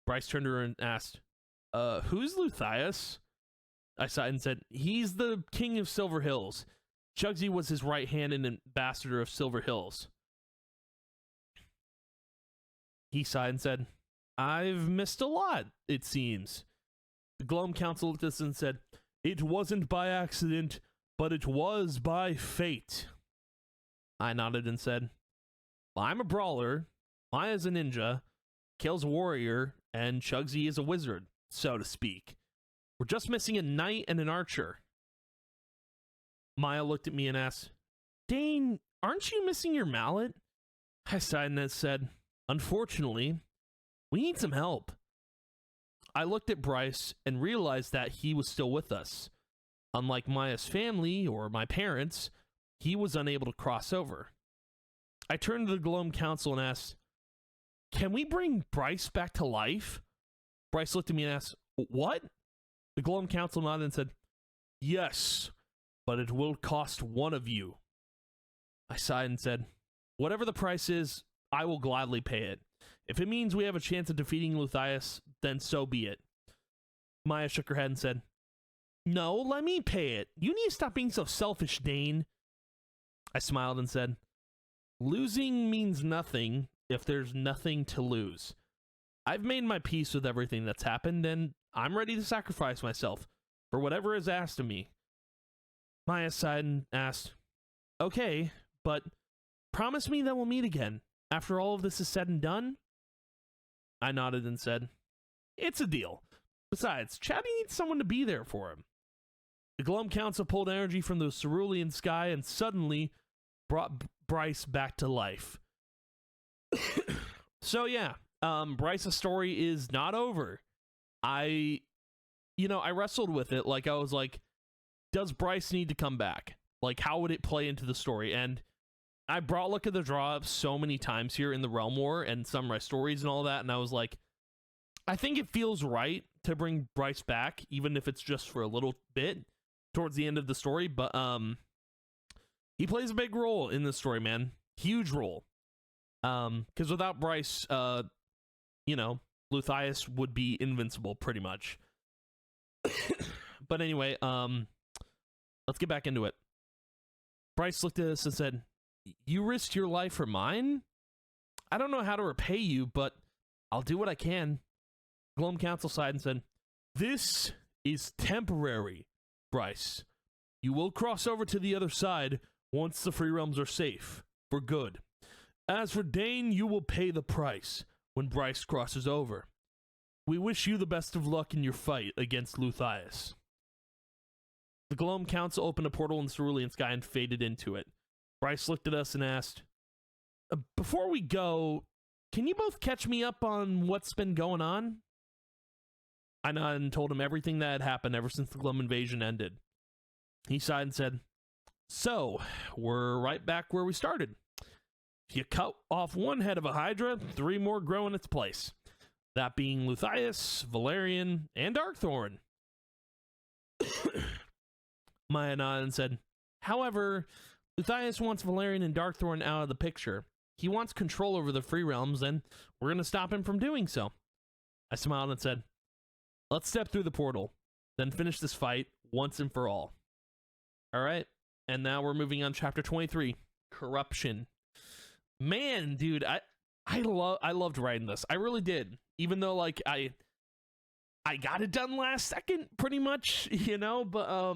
Bryce turned to her and asked, "Who's Luthias?" I sighed and said, "He's the king of Silver Hills. Chugsy was his right hand and ambassador of Silver Hills." He sighed and said, "I've missed a lot, it seems." The Gloam Council looked at us and said, "It wasn't by accident, but it was by fate." I nodded and said, "Well, I'm a brawler, Maya's a ninja, Kale's a warrior, and Chugsy is a wizard, so to speak. We're just missing a knight and an archer." Maya looked at me and asked, "Dane, aren't you missing your mallet?" I sighed and said, "Unfortunately, we need some help." I looked at Bryce and realized that he was still with us. Unlike Maya's family or my parents, he was unable to cross over. I turned to the Gloam Council and asked, "Can we bring Bryce back to life?" Bryce looked at me and asked, "What?" The Gloam Council nodded and said, "Yes, but it will cost one of you." I sighed and said, "Whatever the price is, I will gladly pay it. If it means we have a chance of defeating Luthias, then so be it." Maya shook her head and said, "No, let me pay it. You need to stop being so selfish, Dane." I smiled and said, "Losing means nothing if there's nothing to lose. I've made my peace with everything that's happened, and I'm ready to sacrifice myself for whatever is asked of me." Maya sighed and asked, "Okay, but promise me that we'll meet again after all of this is said and done?" I nodded and said, "It's a deal. Besides, Chatty needs someone to be there for him." The Gloam Council pulled energy from the cerulean sky and suddenly brought Bryce back to life. So yeah, Bryce's story is not over. I wrestled with it. Like, I was like, does Bryce need to come back? Like, how would it play into the story? And I brought Look at the Draw up so many times here in the Realm War and Samurai Stories and all that, and I was like, I think it feels right to bring Bryce back, even if it's just for a little bit towards the end of the story. But he plays a big role in this story, man. Huge role. Because without Bryce, Luthias would be invincible pretty much. But anyway, let's get back into it. Bryce looked at us and said, "You risked your life for mine? I don't know how to repay you, but I'll do what I can." Gloam Council sighed and said, "This is temporary, Bryce. You will cross over to the other side once the Free Realms are safe, for good. As for Dane, you will pay the price when Bryce crosses over. We wish you the best of luck in your fight against Luthias. The Gloam Council opened a portal in the cerulean sky and faded into it. Bryce looked at us and asked, before we go, can you both catch me up on what's been going on? I nodded and told him everything that had happened ever since the Gloam invasion ended. He sighed and said, so, we're right back where we started. If you cut off one head of a Hydra, 3 more grow in its place. That being Luthias, Valerian, and Darkthorn. Maya nodded and said, however, Luthias wants Valerian and Darkthorn out of the picture. He wants control over the Free Realms, and we're going to stop him from doing so. I smiled and said, let's step through the portal, then finish this fight once and for all. Alright, and now we're moving on to chapter 23, Corruption. Man, dude, I loved writing this. I really did. Even though, like, I got it done last second, pretty much, you know, but,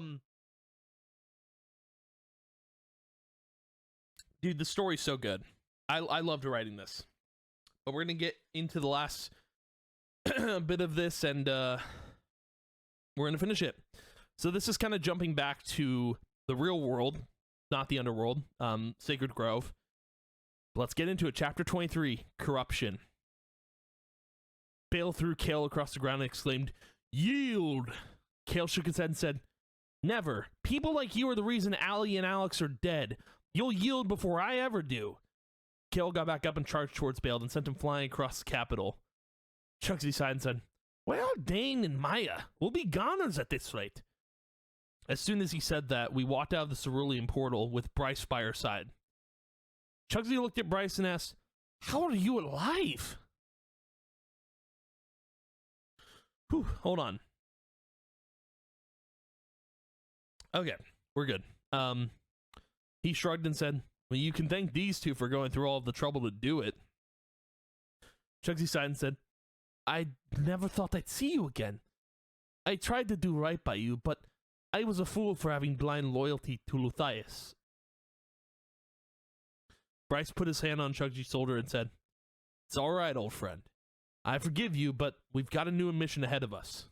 dude, the story's so good. I loved writing this. But we're going to get into the last bit of this, and we're going to finish it. So this is kind of jumping back to the real world, not the underworld, Sacred Grove. Let's get into it. Chapter 23, Corruption. Bale threw Kale across the ground and exclaimed, yield! Kale shook his head and said, never. People like you are the reason Allie and Alex are dead. You'll yield before I ever do. Kale got back up and charged towards Bale and sent him flying across the capital. Chugsy sighed and said, well, Dane and Maya will be goners at this rate. As soon as he said that, we walked out of the cerulean portal with Bryce by our side. Chugsy looked at Bryce and asked, how are you alive? Whew, hold on. Okay, we're good. He shrugged and said, well, you can thank these two for going through all of the trouble to do it. Chugsy sighed and said, I never thought I'd see you again. I tried to do right by you, but I was a fool for having blind loyalty to Luthias. Bryce put his hand on Chugsy's shoulder and said, it's all right, old friend. I forgive you, but we've got a new mission ahead of us.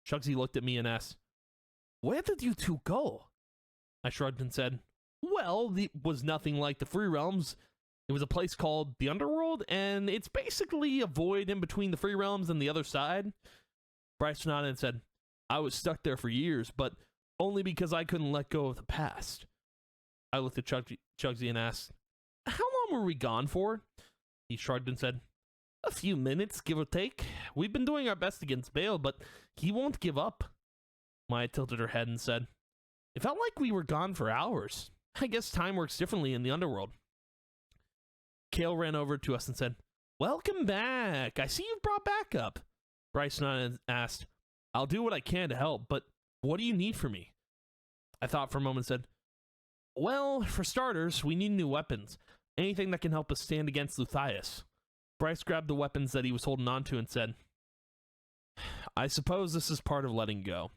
Chugsy looked at me and asked, where did you two go? I shrugged and said, well, it was nothing like the Free Realms. It was a place called the Underworld, and it's basically a void in between the Free Realms and the other side. Bryce nodded and said, I was stuck there for years, but only because I couldn't let go of the past. I looked at Chugsy and asked, how long were we gone for? He shrugged and said, a few minutes, give or take. We've been doing our best against Bale, but he won't give up. Maya tilted her head and said, it felt like we were gone for hours. I guess time works differently in the Underworld. Kale ran over to us and said, welcome back. I see you've brought backup. Bryce nodded and asked, I'll do what I can to help, but what do you need from me? I thought for a moment and said, well, for starters, we need new weapons. Anything that can help us stand against Luthias. Bryce grabbed the weapons that he was holding onto and said, I suppose this is part of letting go.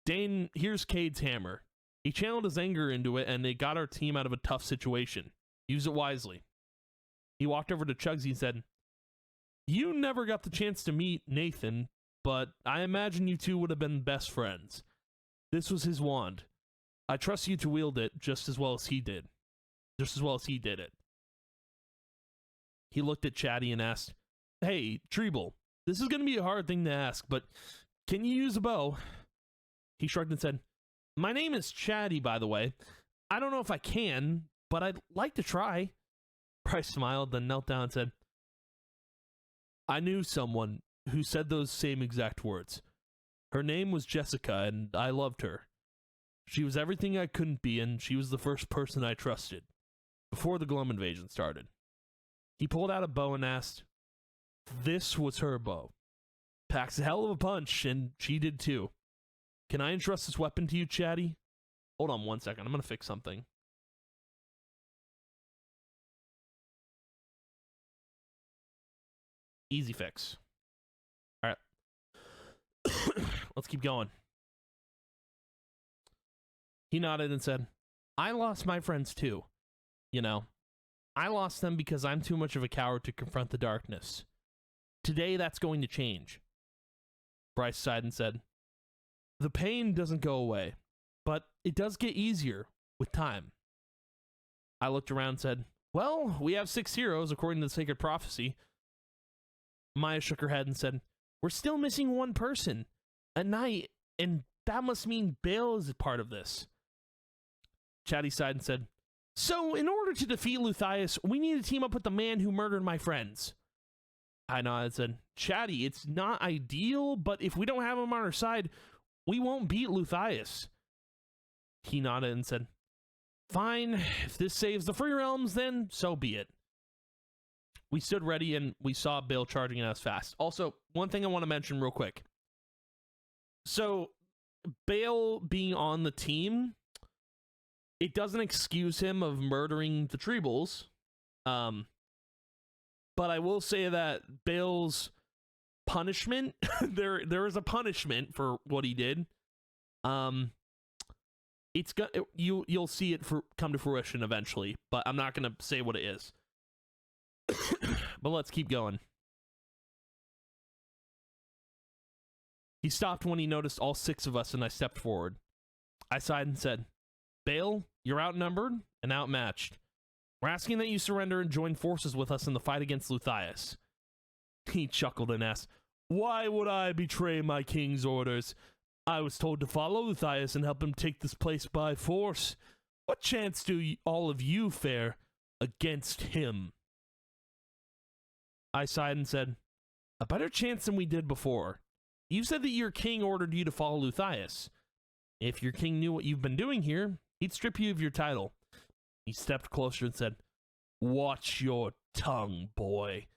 Dane, here's Cade's hammer. He channeled his anger into it, and it got our team out of a tough situation. Use it wisely. He walked over to Chugsy and said, you never got the chance to meet Nathan, but I imagine you two would have been best friends. This was his wand. I trust you to wield it just as well as he did. Just as well as he did it. He looked at Chatty and asked, hey, Treble, this is going to be a hard thing to ask, but can you use a bow? He shrugged and said, my name is Chatty, by the way. I don't know if I can, but I'd like to try. Bryce smiled, then knelt down and said, I knew someone who said those same exact words. Her name was Jessica, and I loved her. She was everything I couldn't be, and she was the first person I trusted, before the Gloam invasion started. He pulled out a bow and asked, this was her bow. Packs a hell of a punch, and she did too. Can I entrust this weapon to you, Chatty? Hold on one second, I'm gonna fix something. Easy fix. Alright. Let's keep going. He nodded and said, I lost my friends too. You know, I lost them because I'm too much of a coward to confront the darkness. Today, that's going to change. Bryce sighed and said, the pain doesn't go away, but it does get easier with time. I looked around and said, well, we have 6 heroes according to the sacred prophecy. Maya shook her head and said, we're still missing one person, a knight, and that must mean Bale is a part of this. Chatty sighed and said, so in order to defeat Luthias, we need to team up with the man who murdered my friends. I nodded and said, Chatty, it's not ideal, but if we don't have him on our side, we won't beat Luthias. He nodded and said, fine, if this saves the Free Realms, then so be it. We stood ready and we saw Bale charging at us fast. Also, one thing I want to mention real quick. So, Bale being on the team, it doesn't excuse him of murdering the Treebles. But I will say that Bale's punishment, there is a punishment for what he did. You'll see it come to fruition eventually, but I'm not gonna say what it is. But let's keep going. He stopped when he noticed all 6 of us, and I stepped forward. I sighed and said, Bale, you're outnumbered and outmatched. We're asking that you surrender and join forces with us in the fight against Luthias. He chuckled and asked, why would I betray my king's orders? I was told to follow Luthias and help him take this place by force. What chance do all of you fare against him? I sighed and said, a better chance than we did before. You said that your king ordered you to follow Luthias. If your king knew what you've been doing here, he'd strip you of your title. He stepped closer and said, watch your tongue, boy.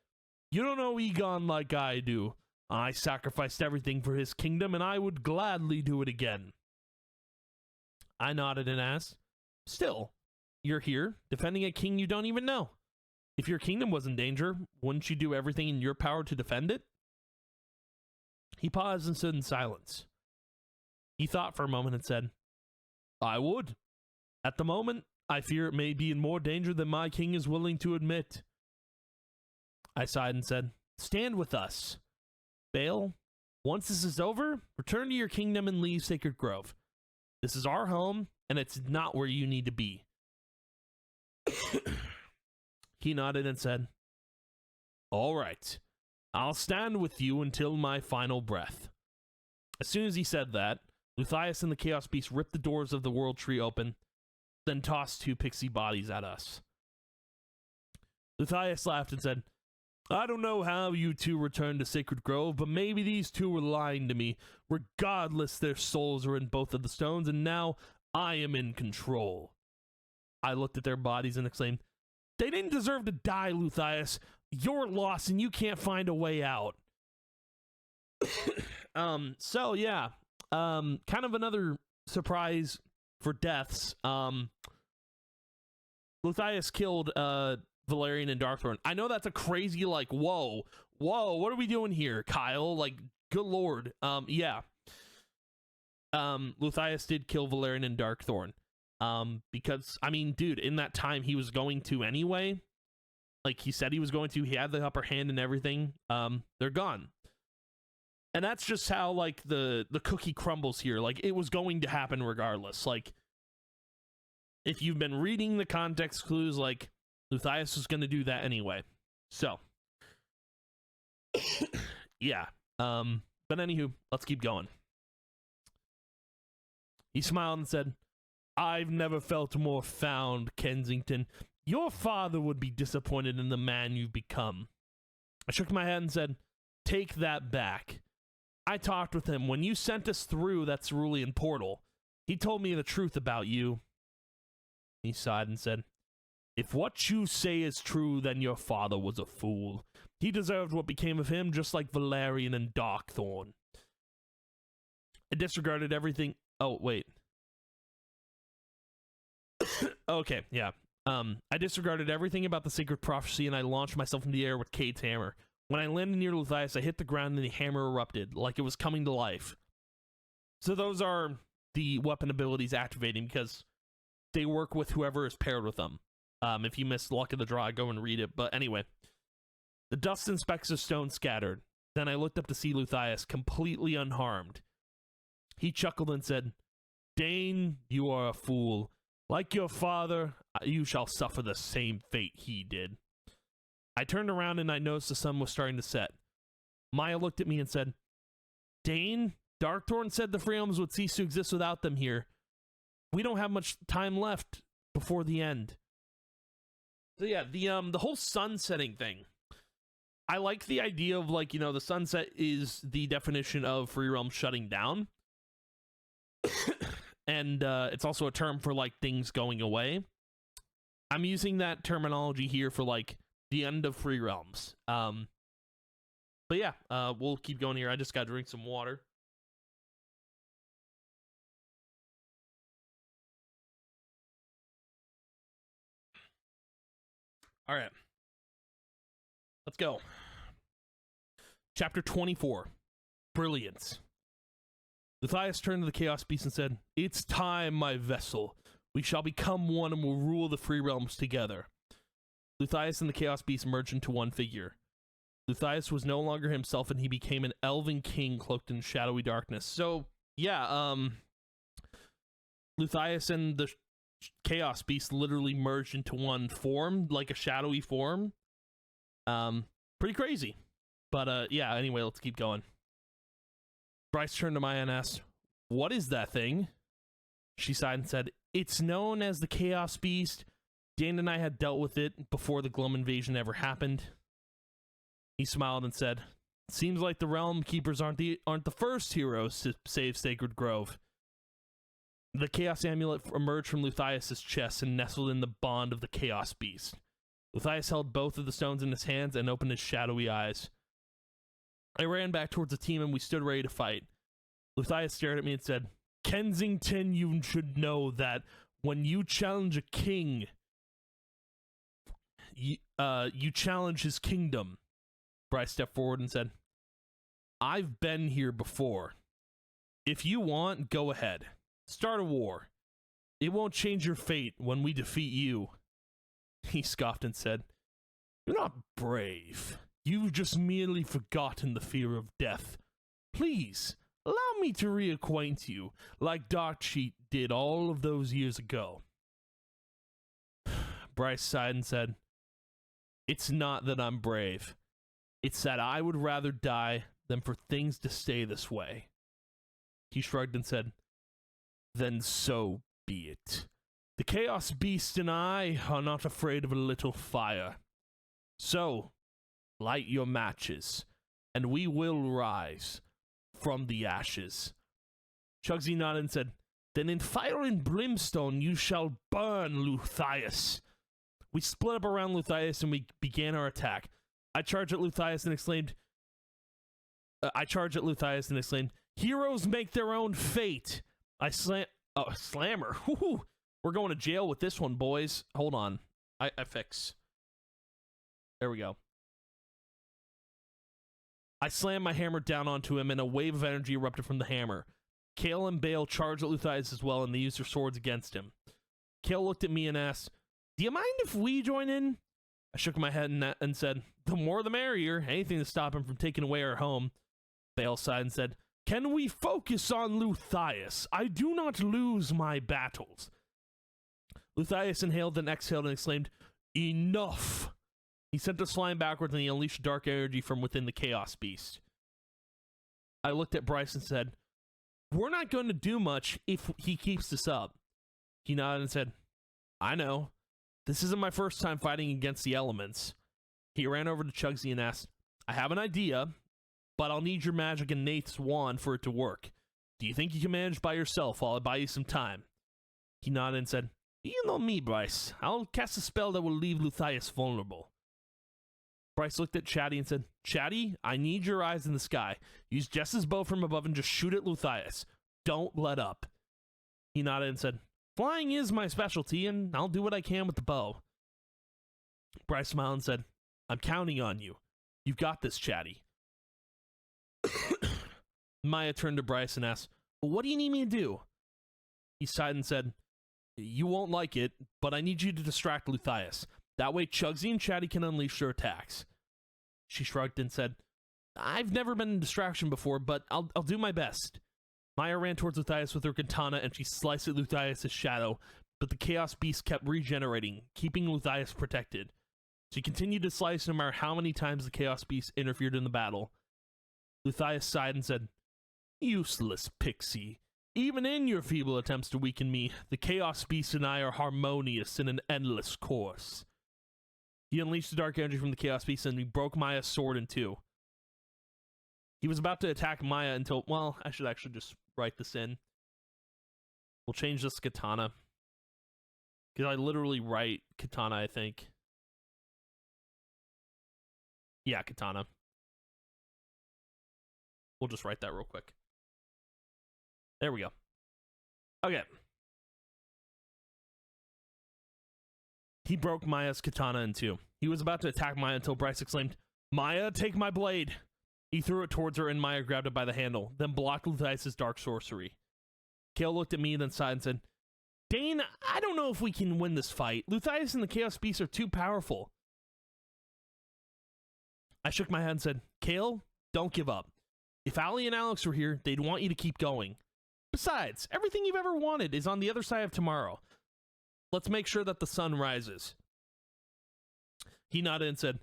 You don't know Egon like I do. I sacrificed everything for his kingdom, and I would gladly do it again. I nodded and asked, still, you're here, defending a king you don't even know. If your kingdom was in danger, wouldn't you do everything in your power to defend it? He paused and stood in silence. He thought for a moment and said, I would. At the moment, I fear it may be in more danger than my king is willing to admit. I sighed and said, stand with us. Bale, once this is over, return to your kingdom and leave Sacred Grove. This is our home, and it's not where you need to be. He nodded and said, all right, I'll stand with you until my final breath. As soon as he said that, Luthias and the Chaos Beast ripped the doors of the World Tree open, then tossed 2 pixie bodies at us. Luthias laughed and said, I don't know how you 2 returned to Sacred Grove, but maybe these 2 were lying to me. Regardless, their souls are in both of the stones, and now I am in control. I looked at their bodies and exclaimed, they didn't deserve to die, Luthias. You're lost and you can't find a way out. So yeah, kind of another surprise for deaths. Luthias killed Valerian and Darkthorn. I know that's a crazy, like, whoa, what are we doing here, Kyle? Like, good lord. Yeah. Luthias did kill Valerian and Darkthorn. Because, I mean, dude, in that time he was going to anyway. Like he said he was going to. He had the upper hand and everything. They're gone. And that's just how, like, the cookie crumbles here. Like, it was going to happen regardless. Like, if you've been reading the context clues, like, Luthias was going to do that anyway. So, yeah. But anywho, let's keep going. He smiled and said, I've never felt more found, Kensington. Your father would be disappointed in the man you've become. I shook my head and said, take that back. I talked with him. When you sent us through that cerulean portal, he told me the truth about you. He sighed and said, if what you say is true, then your father was a fool. He deserved what became of him, just like Valerian and Darkthorn. I disregarded everything. Oh, wait. Okay, yeah. I disregarded everything about the sacred prophecy and I launched myself into the air with Cade's hammer. When I landed near Luthias, I hit the ground and the hammer erupted, like it was coming to life. So those are the weapon abilities activating because they work with whoever is paired with them. If you missed Luck of the Draw, go and read it. But anyway, the dust and specks of stone scattered. Then I looked up to see Luthias completely unharmed. He chuckled and said, "Dane, you are a fool. Like your father, you shall suffer the same fate he did." I turned around and I noticed the sun was starting to set. Maya looked at me and said, "Dane, Darkthorn said the Free Realms would cease to exist without them here. We don't have much time left before the end." So yeah, the whole sun setting thing. I like the idea of, like, you know, the sunset is the definition of Free Realm shutting down. And it's also a term for, like, things going away. I'm using that terminology here for, like, the end of Free Realms. But yeah, we'll keep going here. I just gotta drink some water. All right. Let's go. Chapter 24. Brilliance. Luthias turned to the Chaos Beast and said, "It's time, my vessel. We shall become one and will rule the Free Realms together." Luthias and the Chaos Beast merged into one figure. Luthias was no longer himself, and he became an elven king cloaked in shadowy darkness. So, yeah, Luthias and the Chaos Beast literally merged into one form, like a shadowy form. Pretty crazy. But, yeah, anyway, let's keep going. Bryce turned to Maya and asked, "What is that thing?" She sighed and said, "It's known as the Chaos Beast. Dan and I had dealt with it before the Glum invasion ever happened." He smiled and said, "Seems like the Realm Keepers aren't the first heroes to save Sacred Grove." The Chaos Amulet emerged from Luthias' chest and nestled in the bond of the Chaos Beast. Luthias held both of the stones in his hands and opened his shadowy eyes. I ran back towards the team and we stood ready to fight. Luthias stared at me and said, "Kensington, you should know that when you challenge a king, you challenge his kingdom." Bryce stepped forward and said, "I've been here before. If you want, go ahead. Start a war. It won't change your fate when we defeat you." He scoffed and said, "You're not brave. You've just merely forgotten the fear of death. Please, allow me to reacquaint you, like Darkcheat did all of those years ago." Bryce sighed and said, "It's not that I'm brave. It's that I would rather die than for things to stay this way." He shrugged and said, "Then so be it. The Chaos Beast and I are not afraid of a little fire. So, light your matches, and we will rise from the ashes." Chugsy nodded and said, "Then in fire and brimstone you shall burn, Luthias." We split up around Luthias and we began our attack. I charged at Luthias and exclaimed, "Heroes make their own fate." Slammer. Woo-hoo. We're going to jail with this one, boys. Hold on. I fix. There we go. I slammed my hammer down onto him and a wave of energy erupted from the hammer. Kale and Bale charged at Luthias as well and they used their swords against him. Kale looked at me and asked, "Do you mind if we join in?" I shook my head and said, "The more the merrier. Anything to stop him from taking away our home." Bale sighed and said, "Can we focus on Luthias? I do not lose my battles." Luthias inhaled and exhaled and exclaimed, "Enough!" He sent us flying backwards and he unleashed dark energy from within the Chaos Beast. I looked at Bryce and said, "We're not going to do much if he keeps this up." He nodded and said, "I know. This isn't my first time fighting against the elements." He ran over to Chugsy and asked, "I have an idea, but I'll need your magic and Nath's wand for it to work. Do you think you can manage by yourself while I buy you some time?" He nodded and said, "You know me, Bryce. I'll cast a spell that will leave Luthias vulnerable." Bryce looked at Chatty and said, "Chatty, I need your eyes in the sky. Use Jess's bow from above and just shoot at Luthias. Don't let up." He nodded and said, "Flying is my specialty, and I'll do what I can with the bow." Bryce smiled and said, "I'm counting on you. You've got this, Chatty." Maya turned to Bryce and asked, "What do you need me to do?" He sighed and said, You won't like it, but I need you to distract Luthias. That way Chugsy and Chatty can unleash their attacks. She shrugged and said, I've never been in distraction before, but I'll do my best. Maya ran towards Luthias with her katana, and she sliced at Luthias' shadow, but the Chaos Beast kept regenerating, keeping Luthias protected. She continued to slice no matter how many times the Chaos Beast interfered in the battle. Luthias sighed and said, Useless pixie. Even in your feeble attempts to weaken me, the Chaos Beast and I are harmonious in an endless course. He unleashed the dark energy from the Chaos Beast and he broke Maya's sword in two. He was about to attack Maya until, well, I should actually just write this in. We'll change this to katana. Because I literally write katana, I think. Yeah, katana. We'll just write that real quick. There we go. Okay. He broke Maya's katana in two. He was about to attack Maya until Bryce exclaimed, Maya, take my blade! He threw it towards her and Maya grabbed it by the handle, then blocked Luthias' dark sorcery. Kale looked at me, then sighed and said, Dane, I don't know if we can win this fight. Luthias and the Chaos Beasts are too powerful. I shook my head and said, Kale, don't give up. If Allie and Alex were here, they'd want you to keep going. Besides, everything you've ever wanted is on the other side of tomorrow. Let's make sure that the sun rises. He nodded and said,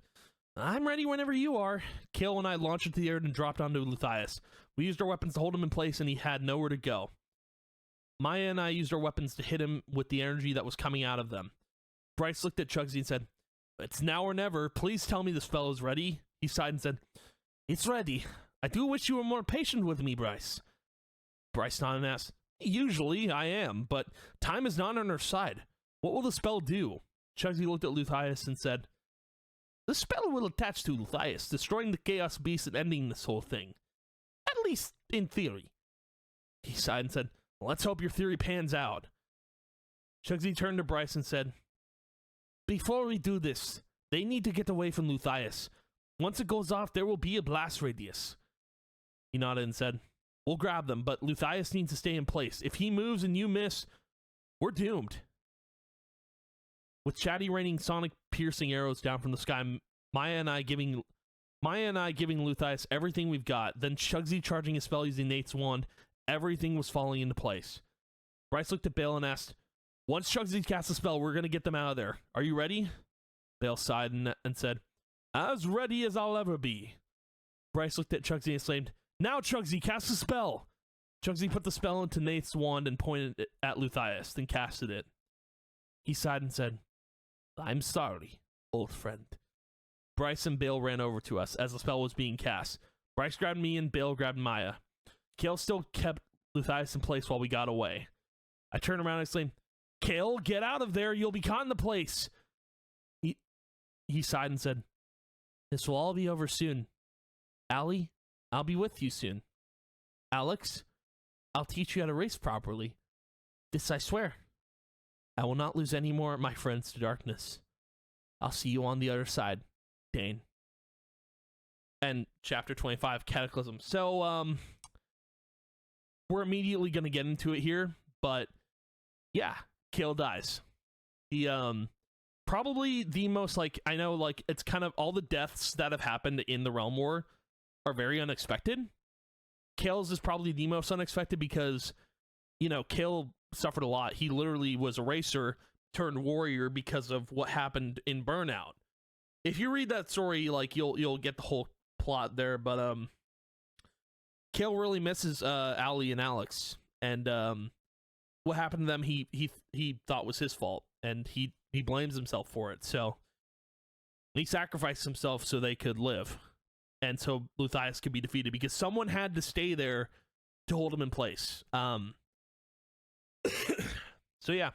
I'm ready whenever you are. Kale and I launched into the air and dropped onto Luthias. We used our weapons to hold him in place and he had nowhere to go. Maya and I used our weapons to hit him with the energy that was coming out of them. Bryce looked at Chugsy and said, It's now or never. Please tell me the spell is ready. He sighed and said, It's ready. I do wish you were more patient with me, Bryce. Bryce nodded and asked, Usually I am, but time is not on our side. What will the spell do? Chugsy looked at Luthias and said, The spell will attach to Luthias, destroying the Chaos Beast and ending this whole thing. At least in theory. He sighed and said, Let's hope your theory pans out. Chugsy turned to Bryce and said, Before we do this, they need to get away from Luthias. Once it goes off, there will be a blast radius. He nodded and said, We'll grab them, but Luthias needs to stay in place. If he moves and you miss, we're doomed. With Chatty raining sonic piercing arrows down from the sky, Maya and I giving Luthias everything we've got, then Chugsy charging his spell using Nate's wand, everything was falling into place. Bryce looked at Bale and asked, Once Chugsy casts a spell, we're going to get them out of there. Are you ready? Bale sighed and said, As ready as I'll ever be. Bryce looked at Chugsy and exclaimed, Now Chugsy, cast a spell! Chugsy put the spell into Nate's wand and pointed it at Luthias, then casted it. He sighed and said, I'm sorry, old friend. Bryce and Bale ran over to us as the spell was being cast. Bryce grabbed me and Bale grabbed Maya. Kale still kept Luthias in place while we got away. I turned around and exclaimed, Kale, get out of there, you'll be caught in the place. He sighed and said, This will all be over soon. Allie, I'll be with you soon. Alex, I'll teach you how to race properly. This I swear. I will not lose any more of my friends to darkness. I'll see you on the other side, Dane. And chapter 25, Cataclysm. So, we're immediately going to get into it here, but yeah, Kale dies. He, probably the most, like, I know, like, it's kind of all the deaths that have happened in the Realm War are very unexpected. Kale's is probably the most unexpected because, you know, Kale suffered a lot. He literally was a racer turned warrior because of what happened in Burnout. If you read that story, like, you'll get the whole plot there, but Kale really misses Allie and Alex, and what happened to them he thought was his fault, and he blames himself for it. So he sacrificed himself so they could live, and so Luthias could be defeated because someone had to stay there to hold him in place. So yeah,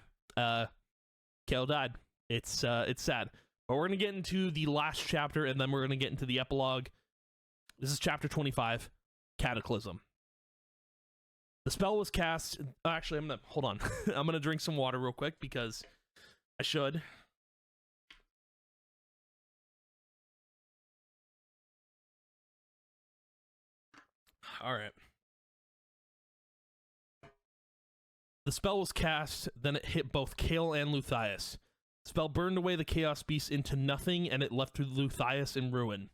Kale died. It's sad, but we're gonna get into the last chapter, and then we're gonna get into the epilogue. This is chapter 25, Cataclysm. The spell was cast. Actually, I'm gonna hold on. I'm gonna drink some water real quick because I should. All right. The spell was cast, then it hit both Kale and Luthias. The spell burned away the Chaos Beast into nothing, and it left Luthias in ruin.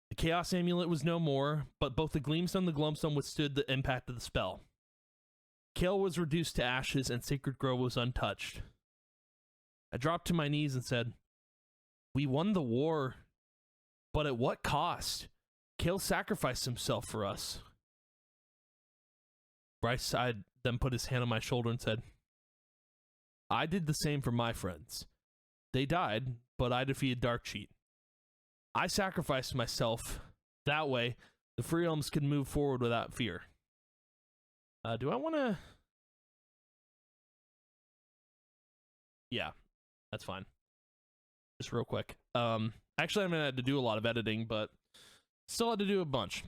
The Chaos Amulet was no more, but both the Gleamstone and the Glowstone withstood the impact of the spell. Kale was reduced to ashes, and Sacred Grove was untouched. I dropped to my knees and said, "We won the war, but at what cost? Kale sacrificed himself for us." Bryce sighed, then put his hand on my shoulder and said, "I did the same for my friends. They died, but I defeated Darkcheat. I sacrificed myself. That way, the Free Realms could move forward without fear." Do I want to... Yeah, that's fine. Just real quick. Actually, I'm going to have to do a lot of editing, but still had to do a bunch.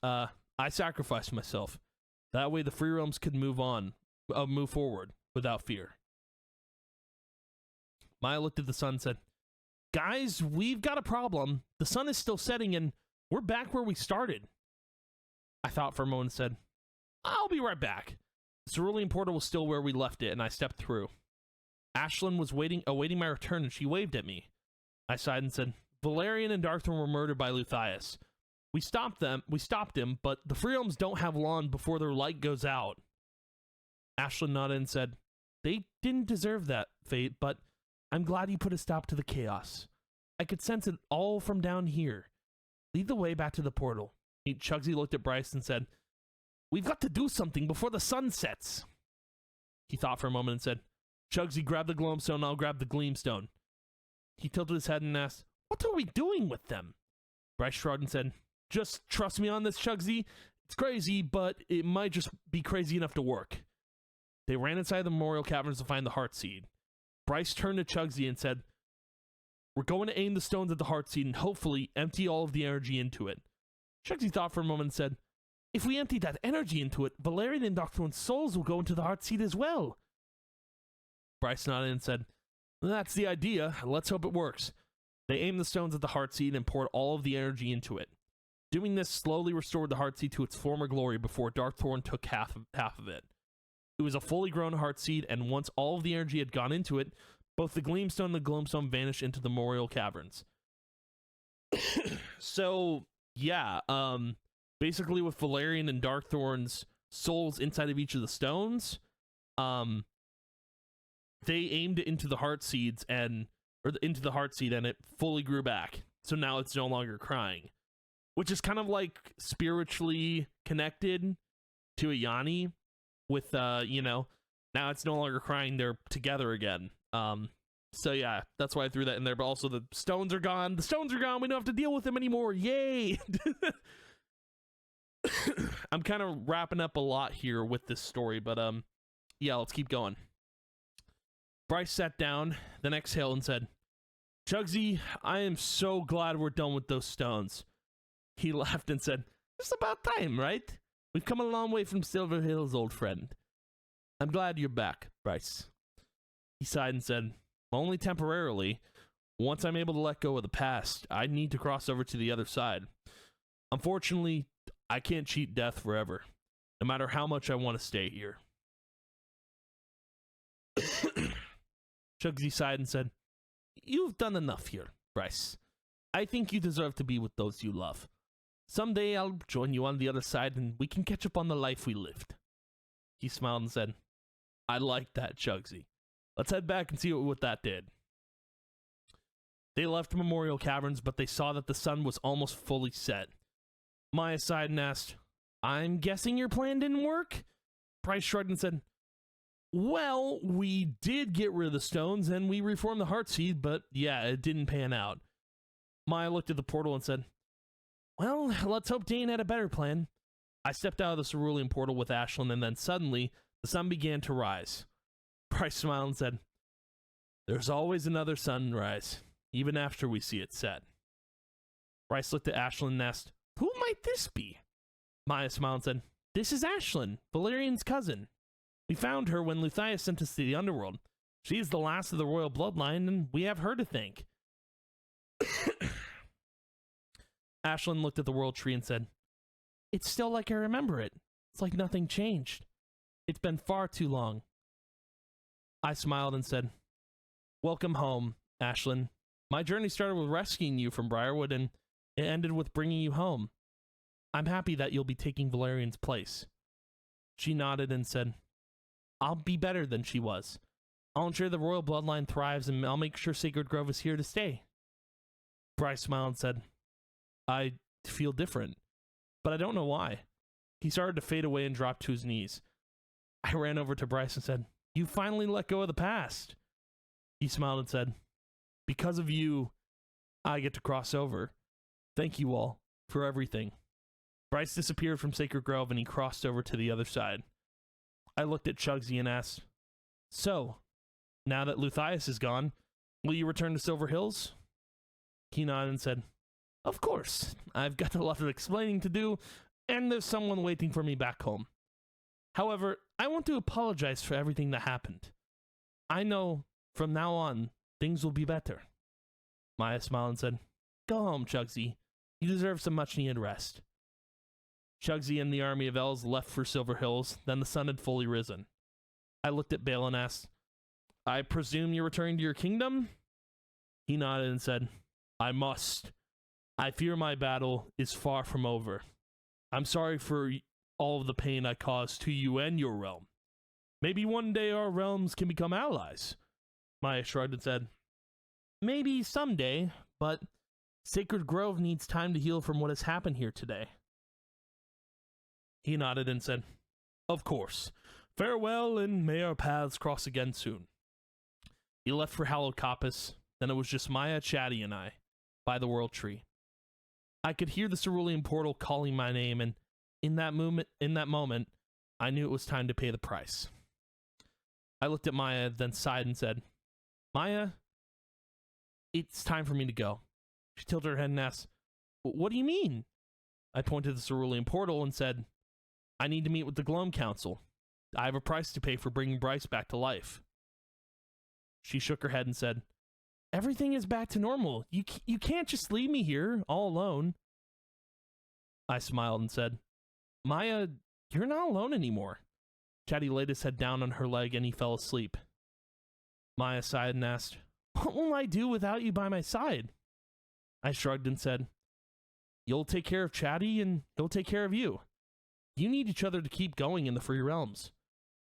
I sacrificed myself. That way, the Free Realms could move forward without fear. Maya looked at the sun and said, "Guys, we've got a problem. The sun is still setting, and we're back where we started." I thought for a moment and said, "I'll be right back." The cerulean portal was still where we left it, and I stepped through. Ashlyn was awaiting my return, and she waved at me. I sighed and said, "Valerian and Darkthorn were murdered by Luthias. We stopped him, but the Free Realms don't have long before their light goes out." Ashlyn nodded and said, "They didn't deserve that fate, but I'm glad you put a stop to the chaos. I could sense it all from down here. Lead the way back to the portal." Chugsy looked at Bryce and said, "We've got to do something before the sun sets." He thought for a moment and said, "Chugsy, grab the Glowstone, I'll grab the Gleamstone." He tilted his head and asked, "What are we doing with them?" Bryce shrugged and said, "Just trust me on this, Chugsy. It's crazy, but it might just be crazy enough to work." They ran inside the Memorial Caverns to find the Heartseed. Bryce turned to Chugsy and said, "We're going to aim the stones at the Heartseed and hopefully empty all of the energy into it." Chugsy thought for a moment and said, "If we empty that energy into it, Valerian and Darkthorn's souls will go into the Heartseed as well." Bryce nodded and said, "That's the idea. Let's hope it works." They aimed the stones at the Heartseed and poured all of the energy into it. Doing this slowly restored the Heartseed to its former glory before Darkthorn took half of it. It was a fully grown Heartseed, and once all of the energy had gone into it, both the Gleamstone and the Glowstone vanished into the Memorial Caverns. So, yeah, basically with Valerian and Darkthorn's souls inside of each of the stones, they aimed it into the Heartseeds into the Heartseed, and it fully grew back. So now it's no longer crying, which is kind of like spiritually connected to Ayani with, now it's no longer crying. They're together again. So yeah, that's why I threw that in there. But also the stones are gone. The stones are gone. We don't have to deal with them anymore. Yay! I'm kind of wrapping up a lot here with this story, but yeah, let's keep going. Bryce sat down, then exhaled and said, "Chugsy, I am so glad we're done with those stones." He laughed and said, "It's about time, right? We've come a long way from Silver Hills, old friend." "I'm glad you're back, Bryce." He sighed and said, "Only temporarily. Once I'm able to let go of the past, I need to cross over to the other side. Unfortunately, I can't cheat death forever, no matter how much I want to stay here." Chugsy sighed and said, "You've done enough here, Bryce. I think you deserve to be with those you love. Someday I'll join you on the other side and we can catch up on the life we lived." He smiled and said, "I like that, Chugsy. Let's head back and see what that did." They left Memorial Caverns, but they saw that the sun was almost fully set. Maya sighed and asked, "I'm guessing your plan didn't work?" Bryce shrugged and said, "Well, we did get rid of the stones and we reformed the Heartseed, but yeah, it didn't pan out." Maya looked at the portal and said, "Well, let's hope Dane had a better plan." I stepped out of the cerulean portal with Ashlyn, and then suddenly the sun began to rise. Bryce smiled and said, "There's always another sunrise, even after we see it set." Bryce looked at Ashlyn and asked, "Who might this be?" Maya smiled and said, "This is Ashlyn, Valerian's cousin. We found her when Luthias sent us to the underworld. She is the last of the royal bloodline, and we have her to thank." Ashlyn looked at the world tree and said, "It's still like I remember it. It's like nothing changed. It's been far too long. I smiled and said, "Welcome home, Ashlyn. My journey started with rescuing you from Briarwood, and it ended with bringing you home. I'm happy that you'll be taking Valerian's place." She nodded and said, "I'll be better than she was. I'll ensure the royal bloodline thrives, and I'll make sure Sacred Grove is here to stay." Bryce smiled and said, "I feel different, but I don't know why." He started to fade away and dropped to his knees. I ran over to Bryce and said, "You finally let go of the past." He smiled and said, "Because of you, I get to cross over. Thank you all for everything." Bryce disappeared from Sacred Grove and he crossed over to the other side. I looked at Chugsy and asked, "So, now that Luthius is gone, will you return to Silver Hills?" He nodded and said, "Of course. I've got a lot of explaining to do, and there's someone waiting for me back home. However, I want to apologize for everything that happened. I know from now on, things will be better." Maya smiled and said, "Go home, Chugsy. You deserve some much-needed rest." Chugsy and the army of elves left for Silver Hills, then the sun had fully risen. I looked at Bale and asked, "I presume you're returning to your kingdom?" He nodded and said, "I must. I fear my battle is far from over. I'm sorry for all of the pain I caused to you and your realm. Maybe one day our realms can become allies." Maya shrugged and said, "Maybe someday, but Sacred Grove needs time to heal from what has happened here today." He nodded and said, "Of course. Farewell, and may our paths cross again soon." He left for Hallowed Coppice, then it was just Maya, Chatty, and I, by the World Tree. I could hear the cerulean portal calling my name, and in that moment, I knew it was time to pay the price. I looked at Maya, then sighed and said, "Maya, it's time for me to go." She tilted her head and asked, "What do you mean?" I pointed to the cerulean portal and said, "I need to meet with the Gloam Council. I have a price to pay for bringing Bryce back to life." She shook her head and said, "Everything is back to normal. You can't just leave me here, all alone." I smiled and said, "Maya, you're not alone anymore." Chatty laid his head down on her leg and he fell asleep. Maya sighed and asked, "What will I do without you by my side?" I shrugged and said, "You'll take care of Chatty and he'll take care of you. You need each other to keep going in the Free Realms.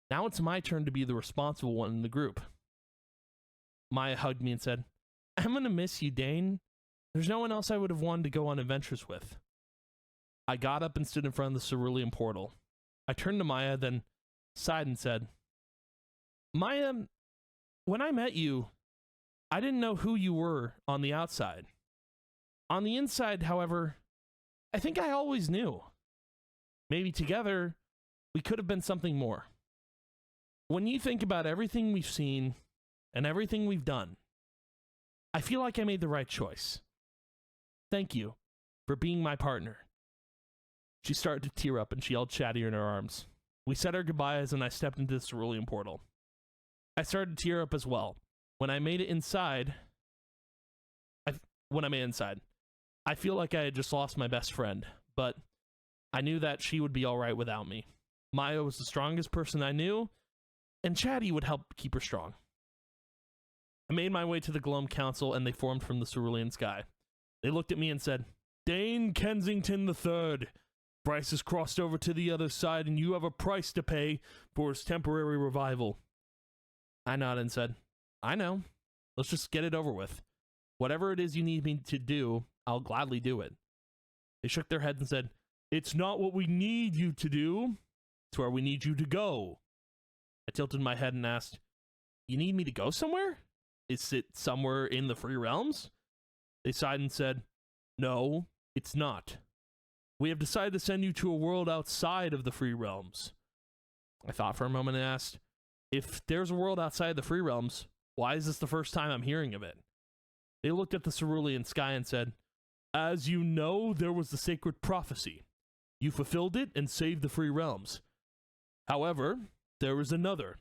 Now it's my turn to be the responsible one in the group." Maya hugged me and said, "I'm gonna miss you, Dane. There's no one else I would have wanted to go on adventures with." I got up and stood in front of the cerulean portal. I turned to Maya, then sighed and said, "Maya, when I met you, I didn't know who you were on the outside. On the inside, however, I think I always knew. Maybe together, we could have been something more. When you think about everything we've seen and everything we've done, I feel like I made the right choice. Thank you for being my partner." She started to tear up and she held Chatty in her arms. We said our goodbyes and I stepped into the cerulean portal. I started to tear up as well. When I made it inside, I feel like I had just lost my best friend, but I knew that she would be alright without me. Maya was the strongest person I knew, and Chatty would help keep her strong. I made my way to the Gloam Council and they formed from the cerulean sky. They looked at me and said, "Dane Kensington III. Bryce has crossed over to the other side and you have a price to pay for his temporary revival." I nodded and said, "I know. Let's just get it over with. Whatever it is you need me to do, I'll gladly do it." They shook their heads and said, "It's not what we need you to do. It's where we need you to go." I tilted my head and asked, "You need me to go somewhere? Is it somewhere in the Free Realms?" They sighed and said, "No, it's not. We have decided to send you to a world outside of the Free Realms." I thought for a moment and asked, "If there's a world outside the Free Realms, why is this the first time I'm hearing of it?" They looked at the cerulean sky and said, "As you know, there was the sacred prophecy. You fulfilled it and saved the Free Realms. However, there is another.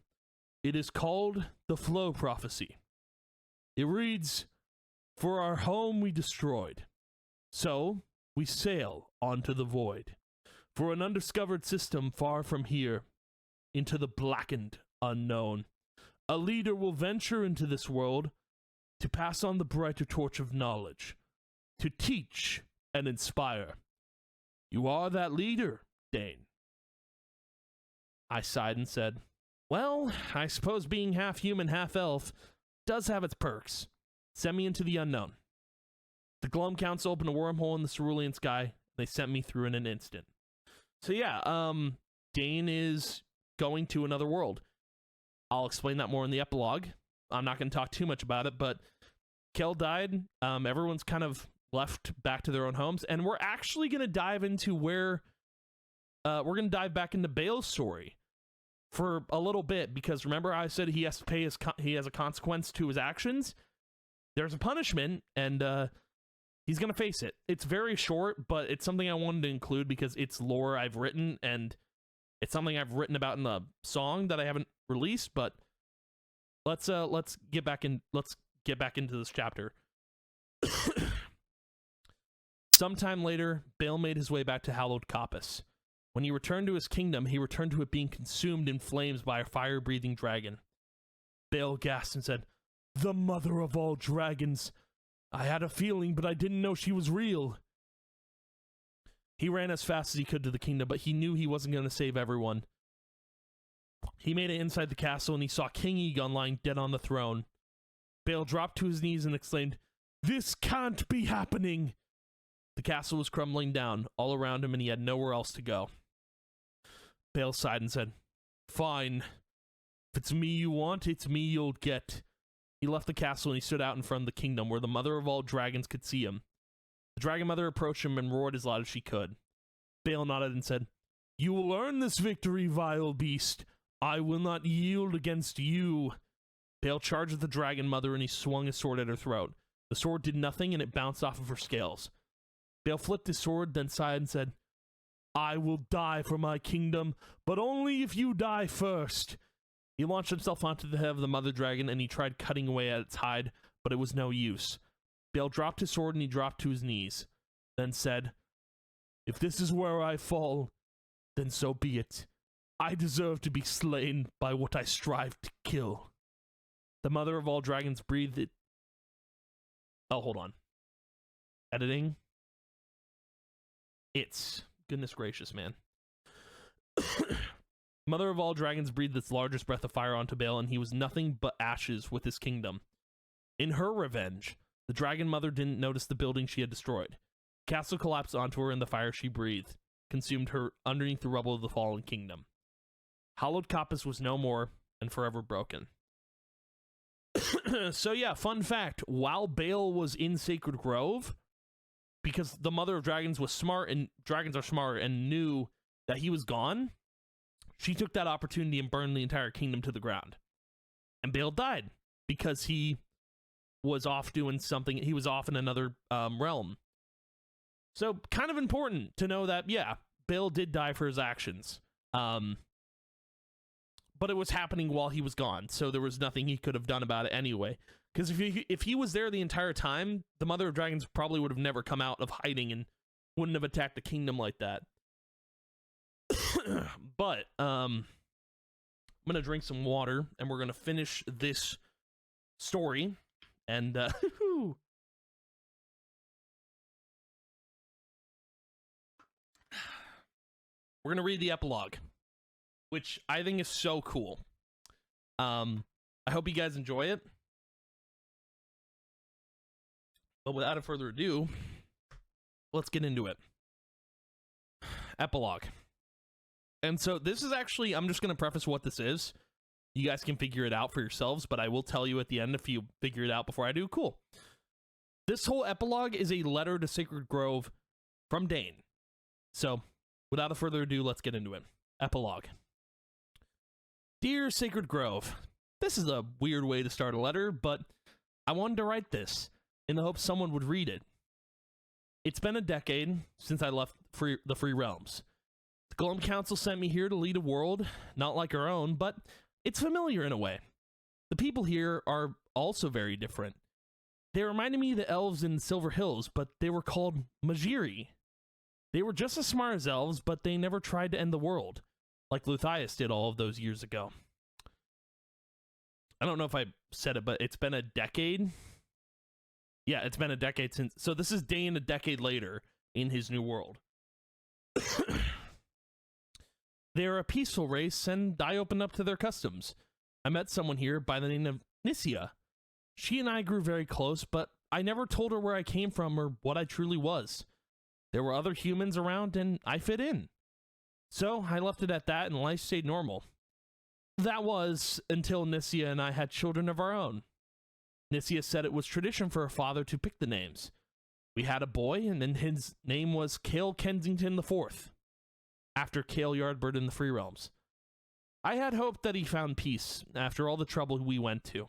It is called the Flow Prophecy. It reads, 'For our home we destroyed. So we sail onto the void, for an undiscovered system far from here, into the blackened unknown. A leader will venture into this world to pass on the brighter torch of knowledge, to teach and inspire. You are that leader, Dane. I sighed and said, well, I suppose being half human, half elf does have its perks. Send me into the unknown. The Glum Council opened a wormhole in the cerulean sky. They sent me through in an instant. So yeah, Dane is going to another world. I'll explain that more in the epilogue. I'm not going to talk too much about it, but Kel died. Everyone's kind of left back to their own homes, and we're actually going to dive into where we're going to dive back into Bale's story for a little bit, because remember I said he has to pay he has a consequence to his actions. There's a punishment, and he's going to face it. It's very short, but it's something I wanted to include because it's lore I've written, and it's something I've written about in a song that I haven't released. But let's get back into this chapter. Sometime later, Bale made his way back to hallowed Coppice. When he returned to his kingdom, he returned to it being consumed in flames by a fire-breathing dragon. Bale gasped and said, "The mother of all dragons! I had a feeling, but I didn't know she was real." He ran as fast as he could to the kingdom, but he knew he wasn't going to save everyone. He made it inside the castle, and he saw King Egon lying dead on the throne. Bale dropped to his knees and exclaimed, "This can't be happening!" The castle was crumbling down all around him, and he had nowhere else to go. Bale sighed and said, "Fine. If it's me you want, it's me you'll get." He left the castle and he stood out in front of the kingdom where the mother of all dragons could see him. The dragon mother approached him and roared as loud as she could. Bale nodded and said, "You will earn this victory, vile beast. I will not yield against you." Bale charged at the dragon mother and he swung his sword at her throat. The sword did nothing and it bounced off of her scales. Bale flipped his sword, then sighed and said, "I will die for my kingdom, but only if you die first." He launched himself onto the head of the mother dragon and he tried cutting away at its hide, but it was no use. Bale dropped his sword and he dropped to his knees, then said, "If this is where I fall, then so be it. I deserve to be slain by what I strive to kill." The mother of all dragons breathed it. Oh, hold on. Editing. It's goodness gracious, man. Mother of all dragons breathed its largest breath of fire onto Bale, and he was nothing but ashes with his kingdom. In her revenge, the dragon mother didn't notice the building she had destroyed. The castle collapsed onto her, and the fire she breathed consumed her underneath the rubble of the fallen kingdom. Hallowed Coppice was no more and forever broken. So yeah, fun fact, while Bale was in Sacred Grove, because the mother of dragons was smart, and dragons are smart, and knew that he was gone, she took that opportunity and burned the entire kingdom to the ground. And Bale died because he was off doing something. He was off in another realm. So kind of important to know that, yeah, Bale did die for his actions. But it was happening while he was gone, so there was nothing he could have done about it anyway. Because if he was there the entire time, the Mother of Dragons probably would have never come out of hiding and wouldn't have attacked a kingdom like that. But I'm gonna drink some water and we're gonna finish this story, and we're gonna read the epilogue, which I think is so cool. I hope you guys enjoy it. But without further ado, let's get into it. Epilogue. And so this is actually, I'm just going to preface what this is. You guys can figure it out for yourselves, but I will tell you at the end if you figure it out before I do. Cool. This whole epilogue is a letter to Sacred Grove from Dane. So without further ado, let's get into it. Epilogue. Dear Sacred Grove, this is a weird way to start a letter, but I wanted to write this in the hope someone would read it. It's been a decade since I left the Free Realms. The Glum Council sent me here to lead a world, not like our own, but it's familiar in a way. The people here are also very different. They reminded me of the elves in Silver Hills, but they were called Majiri. They were just as smart as elves, but they never tried to end the world, like Luthias did all of those years ago. I don't know if I said it, but it's been a decade. Yeah, it's been a decade since. So this is Dane a decade later in his new world. They're a peaceful race, and I opened up to their customs. I met someone here by the name of Nisia. She and I grew very close, but I never told her where I came from or what I truly was. There were other humans around, and I fit in. So I left it at that, and life stayed normal. That was until Nisia and I had children of our own. Nisia said it was tradition for her father to pick the names. We had a boy, and then his name was Cale Kensington IV, after Cale Yardbird in the Free Realms. I had hoped that he found peace after all the trouble we went to.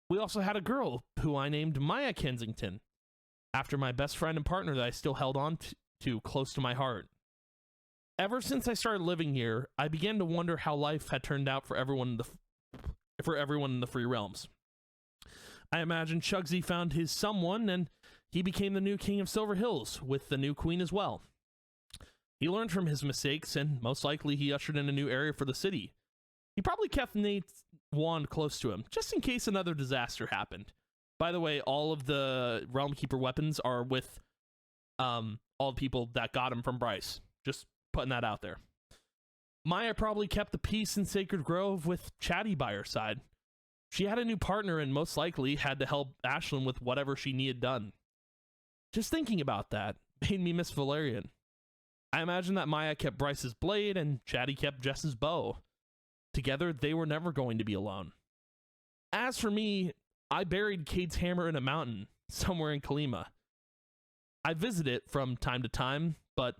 We also had a girl who I named Maya Kensington, after my best friend and partner that I still held on to close to my heart. Ever since I started living here, I began to wonder how life had turned out for everyone in the Free Realms. I imagine Chugsy found his someone, and he became the new king of Silver Hills, with the new queen as well. He learned from his mistakes, and most likely he ushered in a new area for the city. He probably kept Nate's wand close to him, just in case another disaster happened. By the way, all of the Realm Keeper weapons are with all the people that got him from Bryce. Just putting that out there. Maya probably kept the peace in Sacred Grove with Chatty by her side. She had a new partner and most likely had to help Ashlyn with whatever she needed done. Just thinking about that made me miss Valerian. I imagine that Maya kept Bryce's blade and Chatty kept Jess's bow. Together, they were never going to be alone. As for me, I buried Cade's hammer in a mountain somewhere in Kalima. I visit it from time to time, but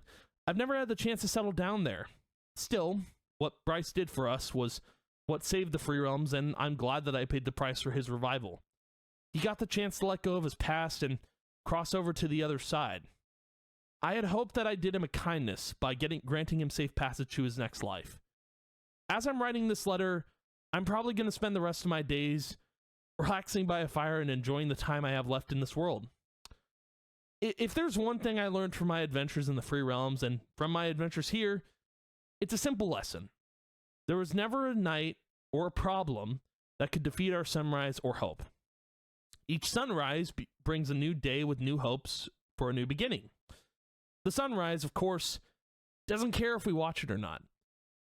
I've never had the chance to settle down there. Still, what Bryce did for us was what saved the Free Realms, and I'm glad that I paid the price for his revival. He got the chance to let go of his past and cross over to the other side. I had hoped that I did him a kindness by granting him safe passage to his next life. As I'm writing this letter, I'm probably going to spend the rest of my days relaxing by a fire and enjoying the time I have left in this world. If there's one thing I learned from my adventures in the Free Realms and from my adventures here, it's a simple lesson. There was never a night or a problem that could defeat our sunrise or hope. Each sunrise brings a new day with new hopes for a new beginning. The sunrise, of course, doesn't care if we watch it or not.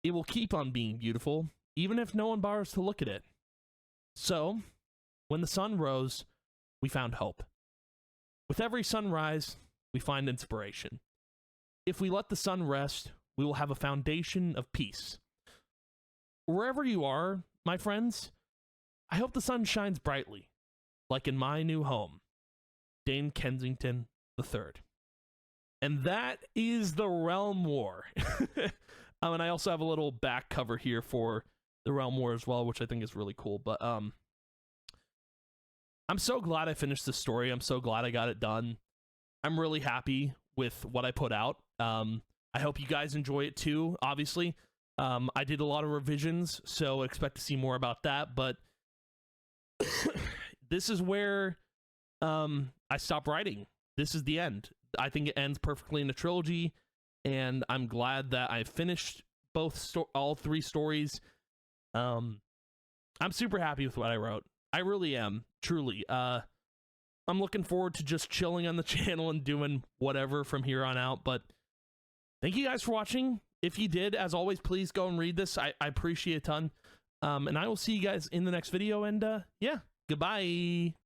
It will keep on being beautiful, even if no one bothers to look at it. So, when the sun rose, we found hope. With every sunrise, we find inspiration. If we let the sun rest, we will have a foundation of peace. Wherever you are, my friends, I hope the sun shines brightly, like in my new home, Dane Kensington III. And that is the Realm War. And I also have a little back cover here for the Realm War as well, which I think is really cool. But I'm so glad I finished this story. I'm so glad I got it done. I'm really happy with what I put out. I hope you guys enjoy it too, obviously. I did a lot of revisions, so expect to see more about that. But this is where I stop writing. This is the end. I think it ends perfectly in a trilogy, and I'm glad that I finished all three stories. I'm super happy with what I wrote. I really am, truly. I'm looking forward to just chilling on the channel and doing whatever from here on out. But thank you guys for watching. If you did, as always, please go and read this. I appreciate it a ton. And I will see you guys in the next video. And yeah, goodbye.